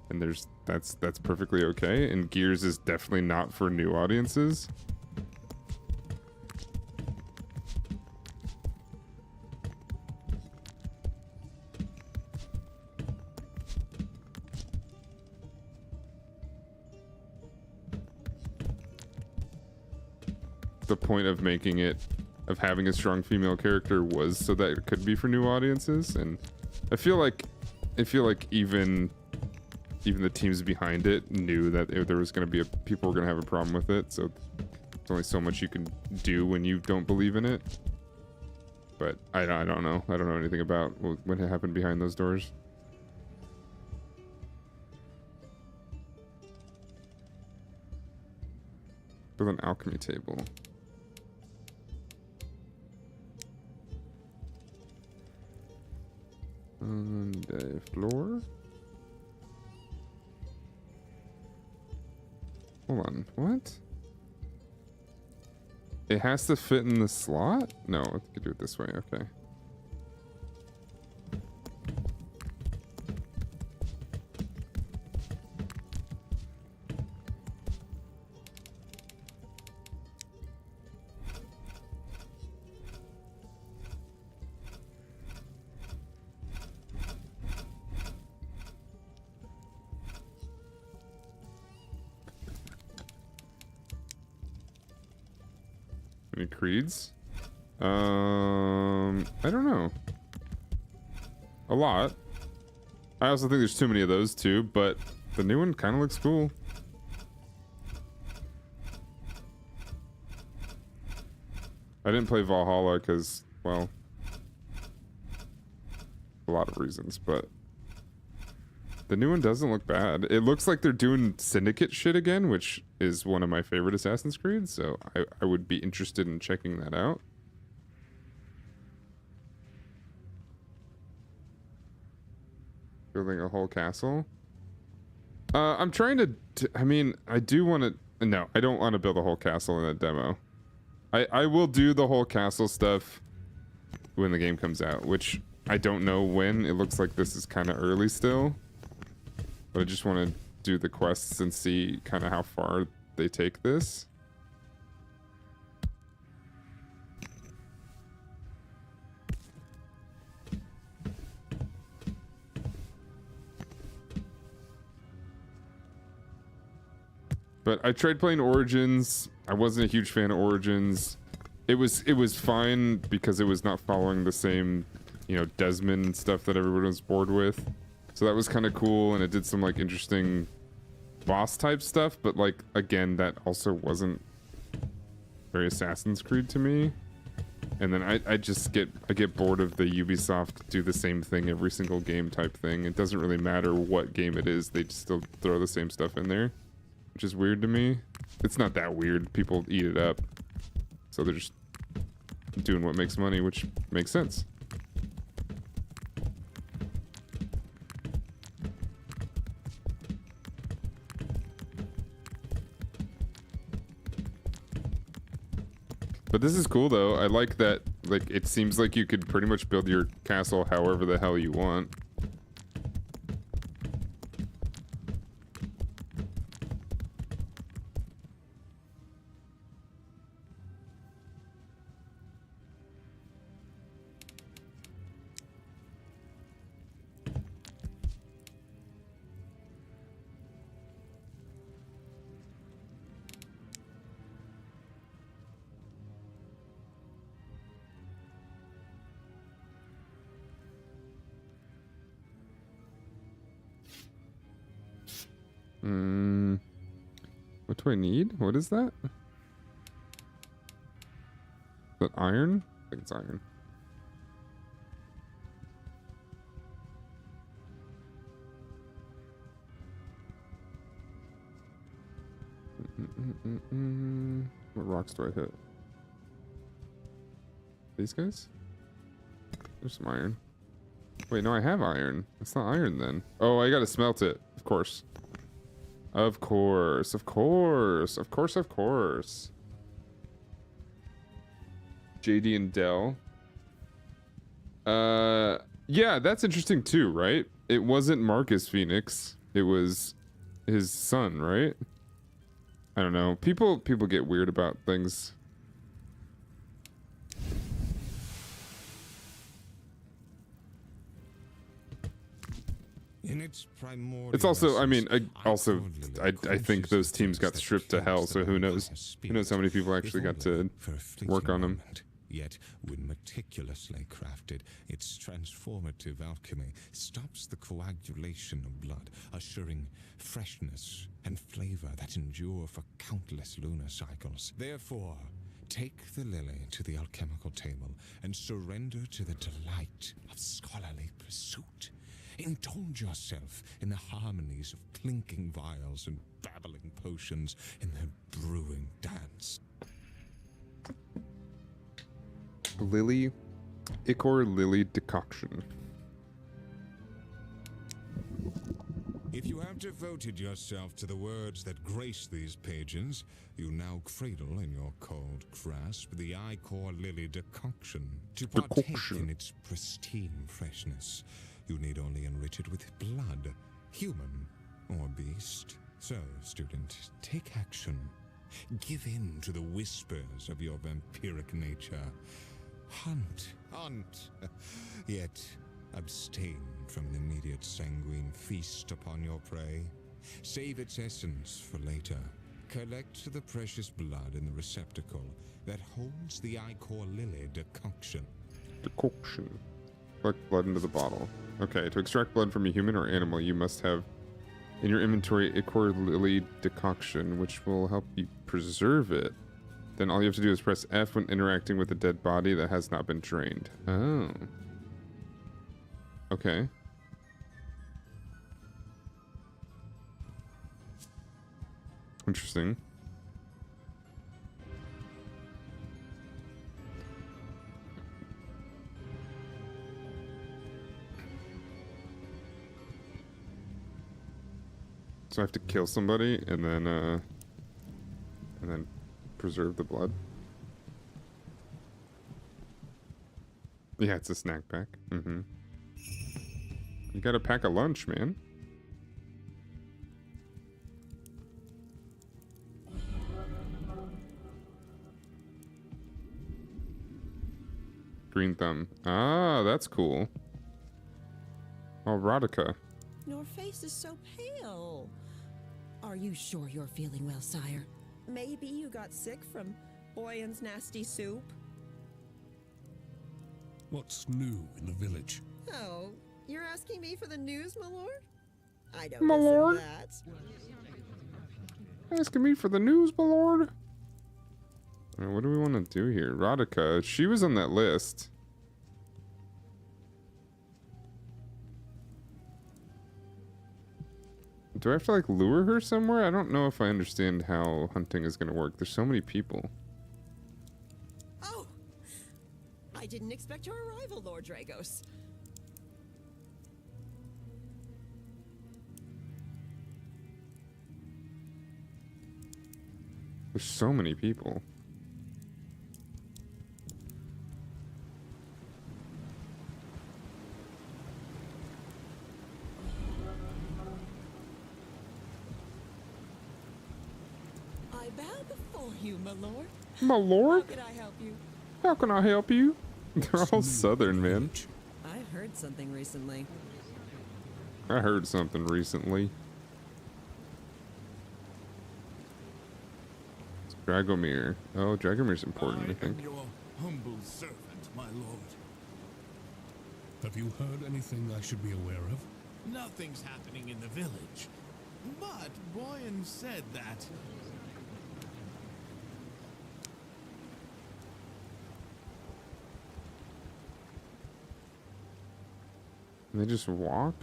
S1: And that's perfectly okay. And Gears is definitely not for new audiences. The point of having a strong female character was so that it could be for new audiences, and I feel like even the teams behind it knew that there was going to be people were going to have a problem with it, so there's only so much you can do when you don't believe in it. But I don't know anything about what happened behind those doors. Build an alchemy table. And a floor. Hold on, what? It has to fit in the slot? No, I could do it this way, okay. Any creeds? I don't know. A lot. I also think there's too many of those too, but the new one kind of looks cool. I didn't play Valhalla because, well, a lot of reasons, but the new one doesn't look bad. It looks like they're doing Syndicate shit again, which is one of my favorite Assassin's Creed, so I would be interested in checking that out. Building a whole castle. I'm trying to, I mean, I do want to, no, I don't want to build a whole castle in a demo. I will do the whole castle stuff when the game comes out, which I don't know when. It looks like this is kind of early still. But I just want to do the quests and see kind of how far they take this. But I tried playing Origins. I wasn't a huge fan of Origins. It was fine because it was not following the same, you know, Desmond stuff that everyone was bored with. So that was kind of cool, and it did some like interesting boss type stuff, but like again, that also wasn't very Assassin's Creed to me. And then I get bored of the Ubisoft do the same thing every single game type thing. It doesn't really matter what game it is, they just still throw the same stuff in there, which is weird to me. It's not that weird. People eat it up. So they're just doing what makes money, which makes sense. But this is cool though. I like that, like, it seems like you could pretty much build your castle however the hell you want. What do I need? What is that? Is that iron? I think it's iron. What rocks do I hit? These guys? There's some iron. Wait, no, I have iron. It's not iron then. Oh, I gotta smelt it. Of course. Of course, of course, of course, of course. JD and Dell. Yeah, that's interesting too, right? It wasn't Marcus Phoenix. It was his son, right? I don't know. People get weird about things.
S3: In its primordial
S1: It's also, I mean,
S3: essence,
S1: I think those teams got stripped to hell, so who knows? Who knows how many people actually got to work on them?
S3: Yet, when meticulously crafted, its transformative alchemy stops the coagulation of blood, assuring freshness and flavor that endure for countless lunar cycles. Therefore, take the lily to the alchemical table and surrender to the delight of scholarly pursuit. Indulge yourself in the harmonies of clinking vials and babbling potions in their brewing dance.
S1: Ichor Lily decoction.
S3: If you have devoted yourself to the words that grace these pages, you now cradle in your cold grasp the Ichor Lily decoction. To partake in its pristine freshness, you need only enrich it with blood, human or beast. So, student, take action. Give in to the whispers of your vampiric nature. Hunt, yet abstain from an immediate sanguine feast upon your prey. Save its essence for later. Collect the precious blood in the receptacle that holds the Ichor Lily decoction.
S1: Decoction. Collect blood into the bottle. Okay, to extract blood from a human or animal, you must have in your inventory Ichor Lily decoction, which will help you preserve it. Then all you have to do is press F when interacting with a dead body that has not been drained. Oh. Okay. Interesting. So I have to kill somebody and then preserve the blood. Yeah, it's a snack pack. Mm-hmm. You gotta pack a lunch, man. Green thumb. Ah, that's cool. Oh, Erotica.
S5: Your face is so pale. Are you sure you're feeling well, sire? Maybe you got sick from Boyan's nasty soup?
S3: What's new in the village?
S5: Oh, you're asking me for the news, my lord? I don't
S1: My lord?
S5: that.
S1: Asking me for the news, my lord? What do we want to do here? Erotica. She was on that list. Do I have to, like, lure her somewhere? I don't know if I understand how hunting is going to work. There's so many people.
S5: Oh! I didn't expect your arrival, Lord Dragos.
S1: There's so many people.
S5: I bow before you, my lord.
S1: My lord?
S5: How can I help you?
S1: How can I help you? They're all southern, man.
S5: I've heard something recently.
S1: I heard something recently. It's Dragomir. Oh, Dragomir's important, I think.
S7: am your humble servant, my lord.
S3: Have you heard anything I should be aware of?
S7: Nothing's happening in the village. But Boyan said that...
S1: They just walk?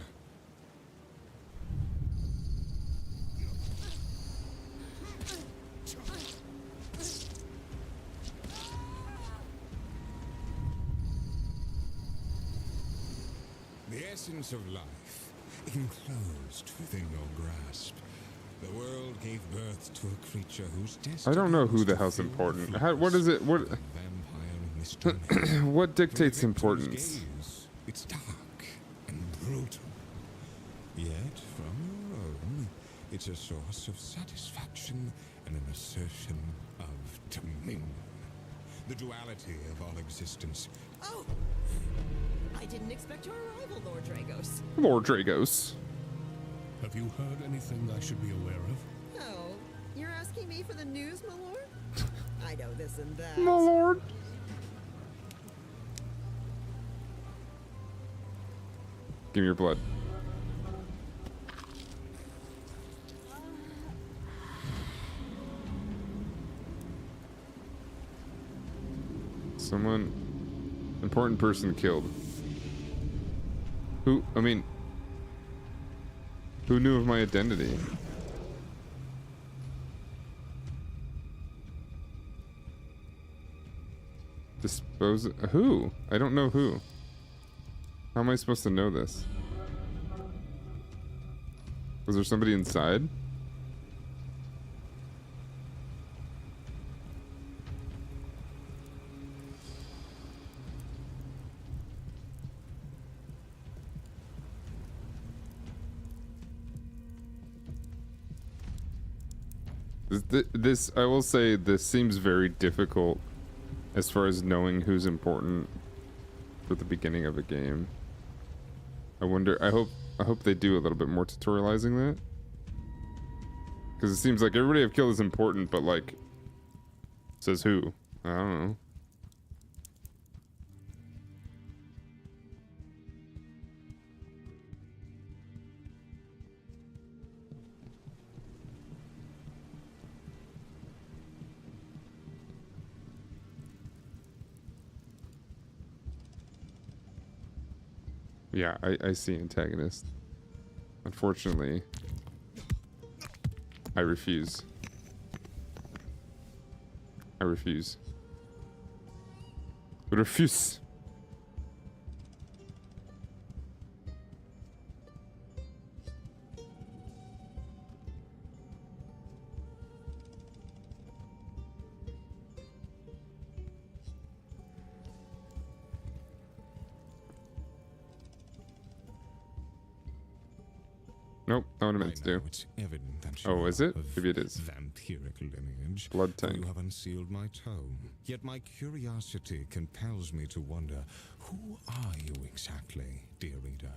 S3: The essence of life, enclosed within your grasp. The world gave birth to a creature whose destiny
S1: I don't know who
S3: was
S1: the
S3: to
S1: hell's
S3: fill
S1: important.
S3: the
S1: How, what is it? What?
S3: vampire in this journey.
S1: What dictates
S3: From the victor's
S1: importance?
S3: gaze, it's dark and brutal. Yet, from your own, it's a source of satisfaction and an assertion of dominion. The duality of all existence.
S5: Oh! I didn't expect your arrival, Lord Dragos.
S1: Lord Dragos.
S3: Have you heard anything I should be aware of?
S5: Oh, you're asking me for the news, my lord? I know this and that.
S1: My lord. Give me your blood. Someone... Important person killed. Who? I mean... Who knew of my identity? Dispose who? I don't know who. How am I supposed to know this? Was there somebody inside? This, I will say, this seems very difficult as far as knowing who's important for the beginning of a game. I wonder, I hope they do a little bit more tutorializing that. Because it seems like everybody I've killed is important, but like, says who? I don't know. Yeah, I see antagonist. Unfortunately, I refuse. I refuse. I refuse. Nope, not what I meant to do.
S3: It's evident that you
S1: Oh, is it?
S3: are of
S1: Maybe it is.
S3: vampiric lineage.
S1: Blood
S3: for
S1: tank.
S3: You have unsealed my tome. Yet my curiosity compels me to wonder, who are you exactly, dear reader?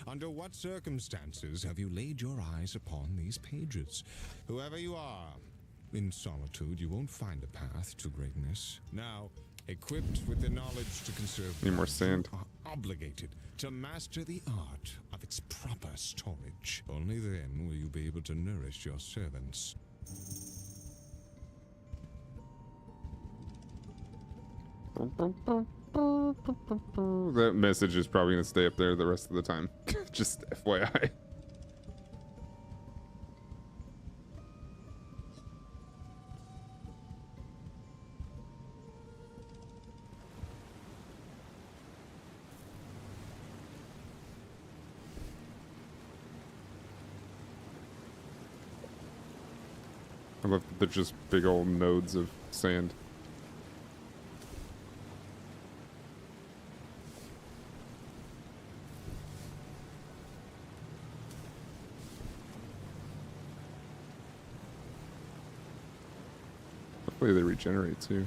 S3: Under what circumstances have you laid your eyes upon these pages? Whoever you are, in solitude you won't find a path to greatness. Now, equipped with the knowledge to conserve
S1: Need more
S3: life,
S1: sand.
S3: you are obligated to master the art of its proper storage. Only then will you be able to nourish your servants.
S1: That message is probably going to stay up there the rest of the time. Just FYI. I love that they're just big old nodes of sand. Hopefully they regenerate too.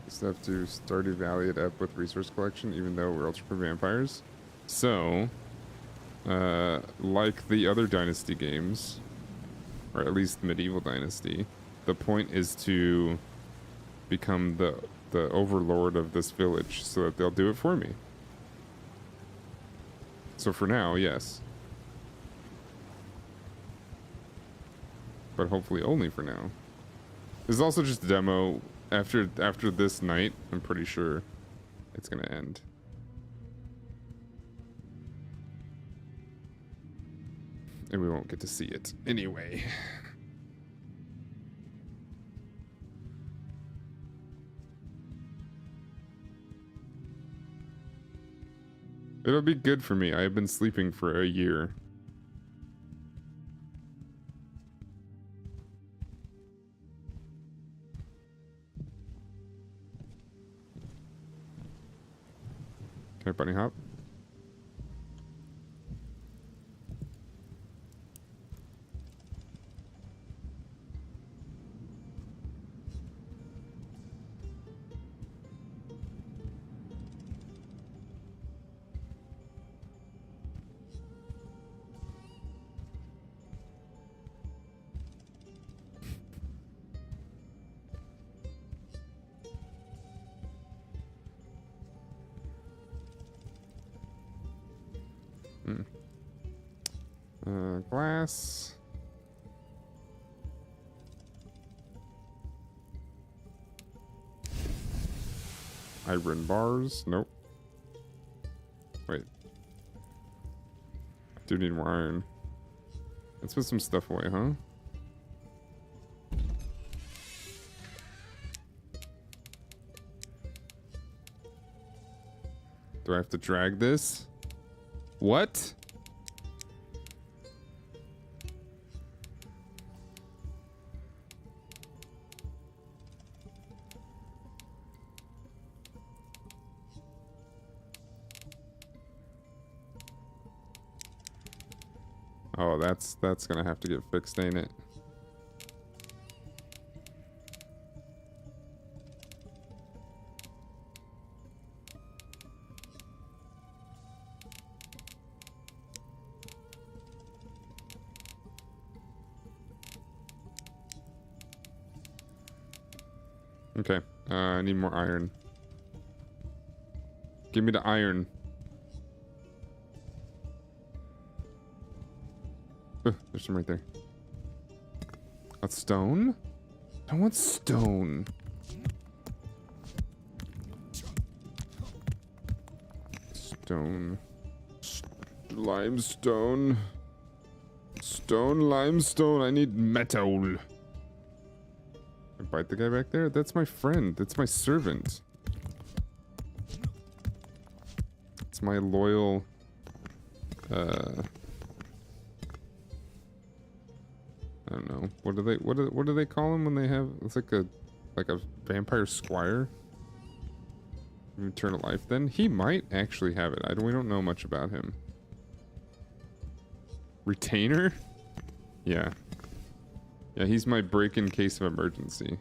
S1: Just have to Stardew Valley it up with resource collection, even though we're ultra vampires. So, like the other Dynasty games, or at least Medieval Dynasty, the point is to become the overlord of this village so that they'll do it for me. So for now, yes. But hopefully only for now. This is also just a demo. After this night, I'm pretty sure it's gonna end. And we won't get to see it anyway. It'll be good for me. I have been sleeping for a year. Can I bunny hop? Glass. Iron bars. Nope. Wait. Do need more iron. Let's put some stuff away, huh? Do I have to drag this? What? Oh, that's gonna have to get fixed, ain't it? Okay, I need more iron. Give me the iron. There's some right there. That's stone? I want stone. Stone. Limestone. Stone, limestone. I need metal. I bite the guy back there? That's my friend. That's my servant. It's my loyal... I don't know. What do they call him when they have... It's like a vampire squire? Eternal life then? He might actually have it. We don't know much about him. Retainer? Yeah. Yeah, he's my break in case of emergency.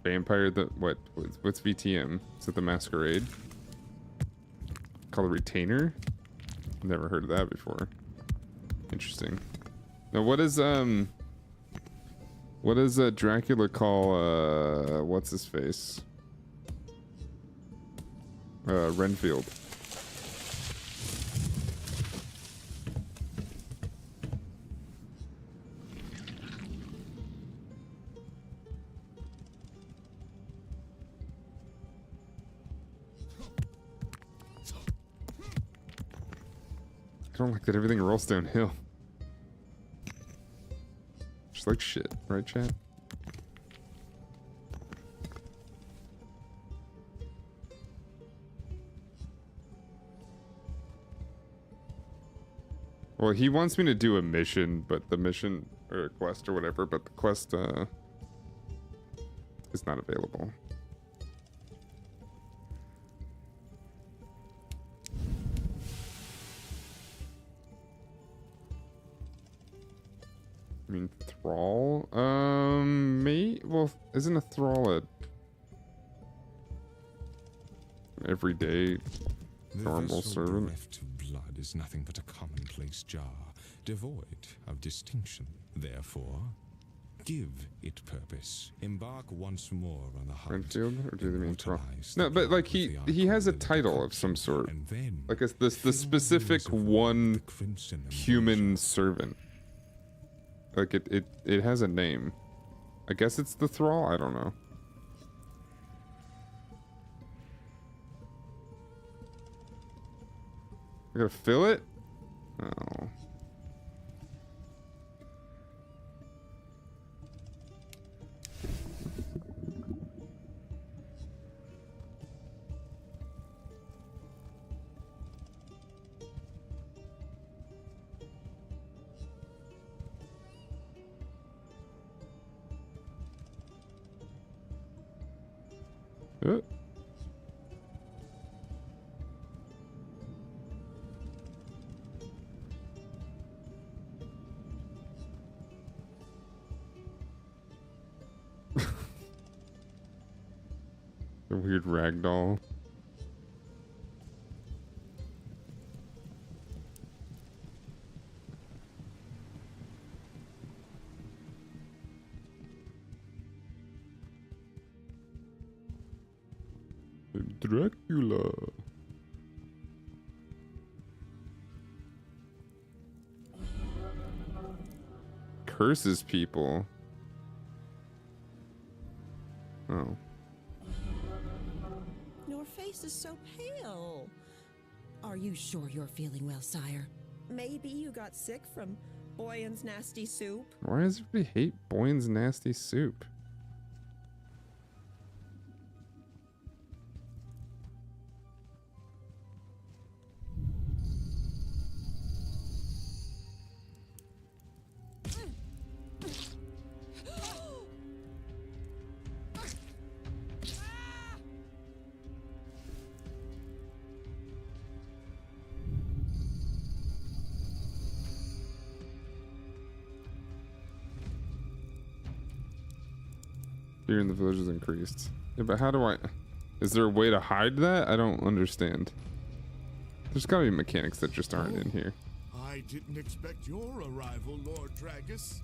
S1: Vampire, what's VTM? Is it the Masquerade? Called a Retainer? Never heard of that before. Interesting. Now what does Dracula call what's his face? Renfield. I don't like that everything rolls downhill. Just like shit, right, chat? Well, he wants me to do a mission, but the mission, or a quest or whatever, but the quest, is not available. I mean, thrall? Well, isn't a thrall a everyday normal servant?
S3: Bereft of blood is nothing but a commonplace jar, devoid of distinction. Therefore, give it purpose. Embark once more on the hunt.
S1: Renfield, or do they mean thrall?
S3: Immortalize
S1: No,
S3: the
S1: but like
S3: blood of
S1: he has a
S3: the
S1: title of some sort,
S3: and then
S1: like the
S3: fill
S1: specific
S3: the reservoir with
S1: one
S3: the crimson
S1: human
S3: ambrosia.
S1: servant. Like it has a name. I guess it's the thrall. I don't know. I gotta fill it? Oh. Uh. A weird ragdoll. Dracula. curses people. Oh.
S5: Your face is so pale. Are you sure you're feeling well, sire? Maybe you got sick from Boyan's nasty soup?
S1: Why does everybody hate Boyne's nasty soup? Fear in the village is increased. Yeah, but how do I... Is there a way to hide that? I don't understand. There's gotta be mechanics that just aren't in here.
S7: I didn't expect your arrival, Lord Dragus.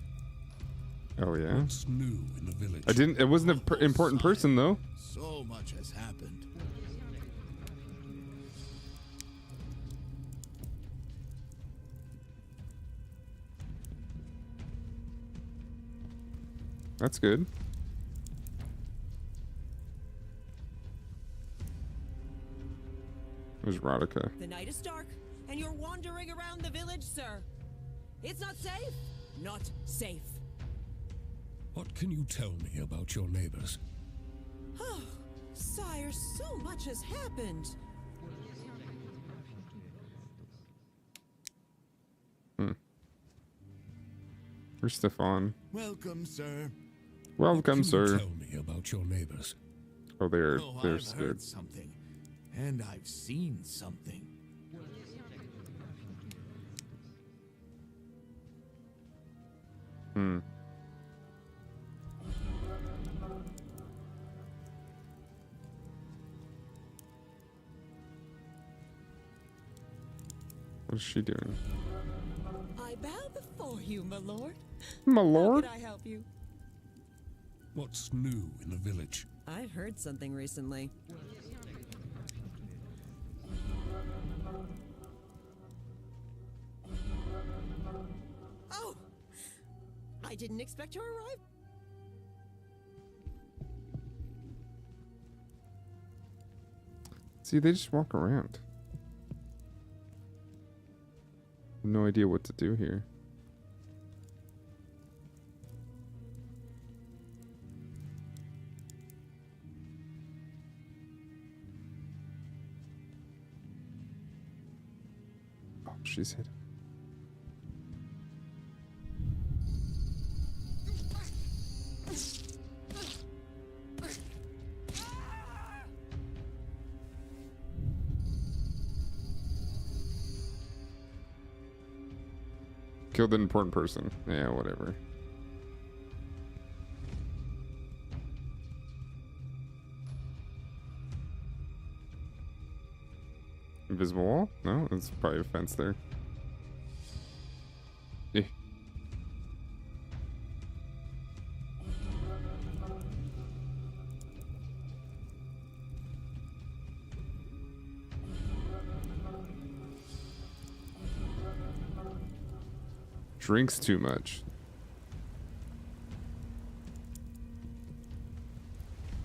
S1: Oh yeah?
S3: What's new in the village?
S1: I didn't... It wasn't an important person though.
S7: So much has happened.
S1: That's good. There's Rodica.
S5: The night is dark, and you're wandering around the village, sir. It's not safe. Not safe.
S3: What can you tell me about your neighbors?
S5: Oh, sire, so much has happened.
S1: Where's Stefan?
S7: Welcome, sir.
S1: Welcome,
S3: Can you
S1: sir.
S3: tell me about your neighbors?
S1: Oh, they're
S7: I've
S1: scared.
S7: heard something, and I've seen something.
S1: Hmm. What is she doing?
S5: I bow before you, my lord.
S1: My
S5: How
S1: lord?
S5: can I help you?
S3: What's new in the village?
S5: I've heard something recently. Oh! I didn't expect your arrival.
S1: See, they just walk around. No idea what to do here. Oh, she's hit. Killed an important person. Yeah, whatever. Invisible wall? No, it's probably a fence there. Eh. Drinks too much.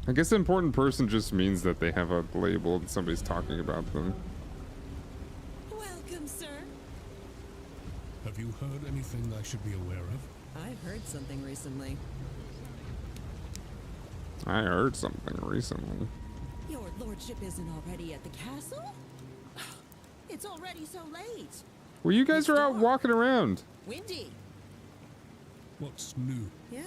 S1: I guess important person just means that they have a label and somebody's talking about them.
S5: Welcome, sir.
S3: Have you heard anything I should be aware of?
S5: I've heard something recently.
S1: I heard something recently.
S5: Your lordship isn't already at the castle? It's already so late.
S1: Well, you guys are out walking around.
S5: Windy.
S3: What's new?
S5: Yeah?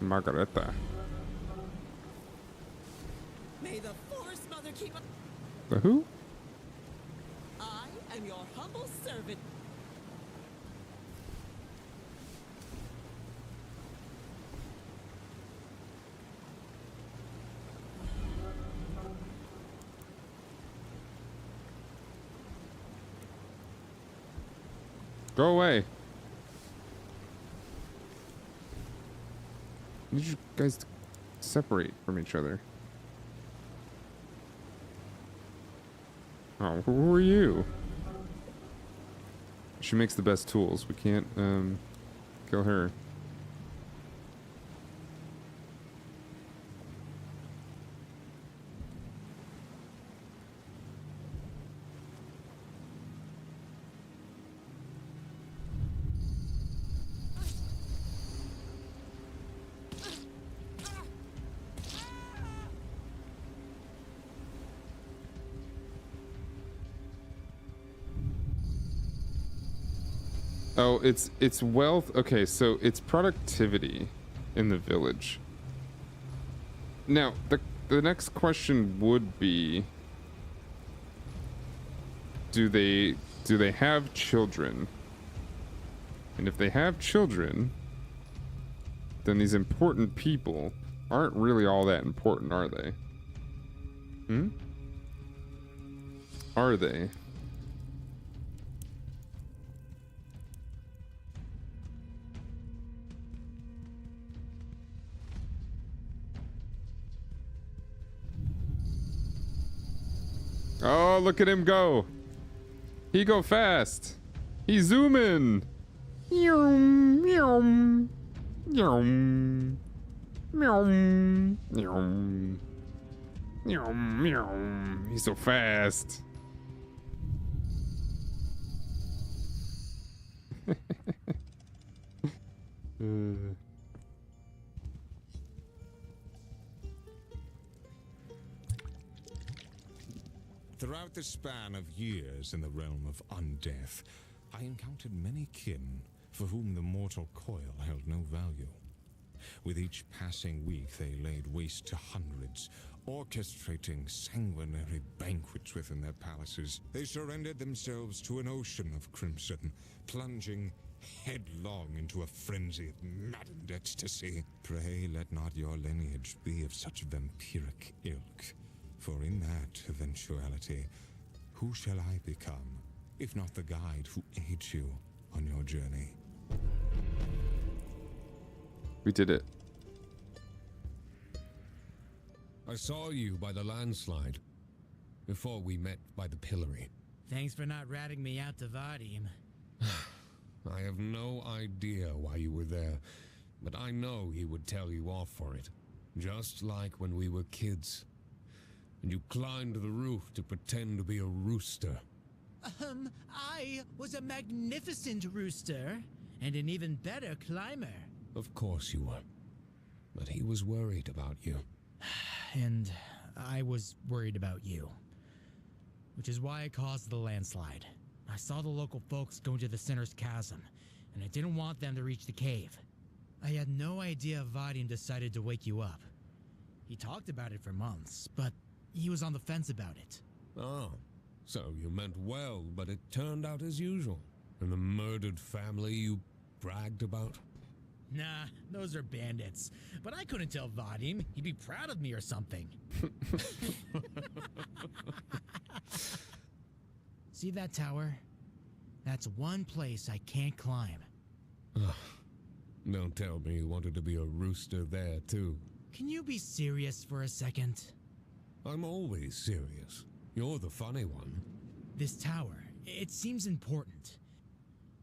S1: Margareta.
S5: May the Forest Mother keep up.
S1: The who?
S5: I am your humble servant.
S1: Go away. I need you guys to separate from each other. Oh, who are you? She makes the best tools. We can't kill her. Oh, it's wealth. Okay, so it's productivity in the village. Now, the next question would be, do they have children? And if they have children, then these important people aren't really all that important, are they? Hmm? Are they? Oh, look at him go. He go fast. He's zooming. Yum, yum, yum, yum, yum, yum, yum. He's so fast.
S3: Throughout the span of years in the realm of undeath, I encountered many kin for whom the mortal coil held no value. With each passing week, they laid waste to hundreds, orchestrating sanguinary banquets within their palaces. They surrendered themselves to an ocean of crimson, plunging headlong into a frenzy of maddened ecstasy. Pray let not your lineage be of such vampiric ilk. For in that eventuality, who shall I become, if not the guide who aids you on your journey?
S1: We did it.
S3: I saw you by the landslide, before we met by the pillory.
S4: Thanks for not ratting me out to Vadim.
S3: I have no idea why you were there, but I know he would tell you off for it. Just like when we were kids. And you climbed the roof to pretend to be a rooster.
S4: I was a magnificent rooster, and an even better climber.
S3: Of course you were. But he was worried about you.
S4: And I was worried about you. Which is why I caused the landslide. I saw the local folks going to the Sinner's Chasm, and I didn't want them to reach the cave. I had no idea Vadim decided to wake you up. He talked about it for months, but he was on the fence about it.
S3: Oh, so you meant well, but it turned out as usual. And the murdered family you bragged about?
S4: Nah, those are bandits. But I couldn't tell Vadim. He'd be proud of me or something. See that tower? That's one place I can't climb.
S3: Don't tell me you wanted to be a rooster there, too.
S4: Can you be serious for a second?
S3: I'm always serious. You're the funny one.
S4: This tower, it seems important.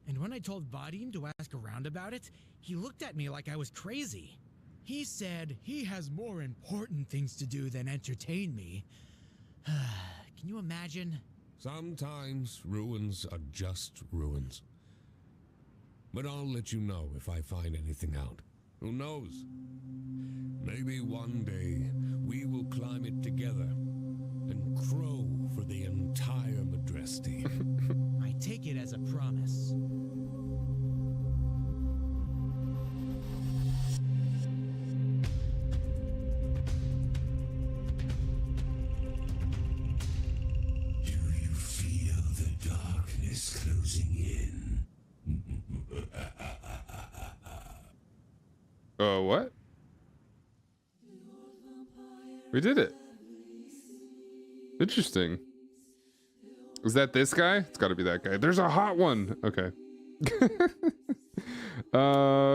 S4: And when I told Vadim to ask around about it, he looked at me like I was crazy. He said he has more important things to do than entertain me. Can you imagine?
S3: Sometimes ruins are just ruins. But I'll let you know if I find anything out. Who knows? Maybe one day we will climb it together and crow for the entire Majesty.
S4: I take it as a promise.
S3: Do you feel the darkness closing in?
S1: What? We did it. Interesting. Is that this guy? It's got to be that guy. There's a hot one. Okay.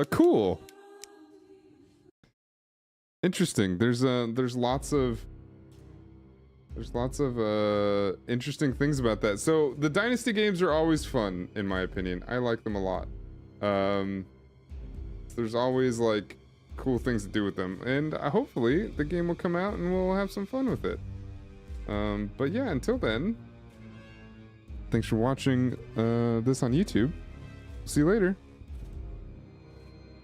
S1: Cool. Interesting. There's lots of interesting things about that. So the Dynasty games are always fun, in my opinion. I like them a lot. There's always like cool things to do with them, and hopefully the game will come out and we'll have some fun with it. But yeah, until then, thanks for watching this on YouTube. See you later.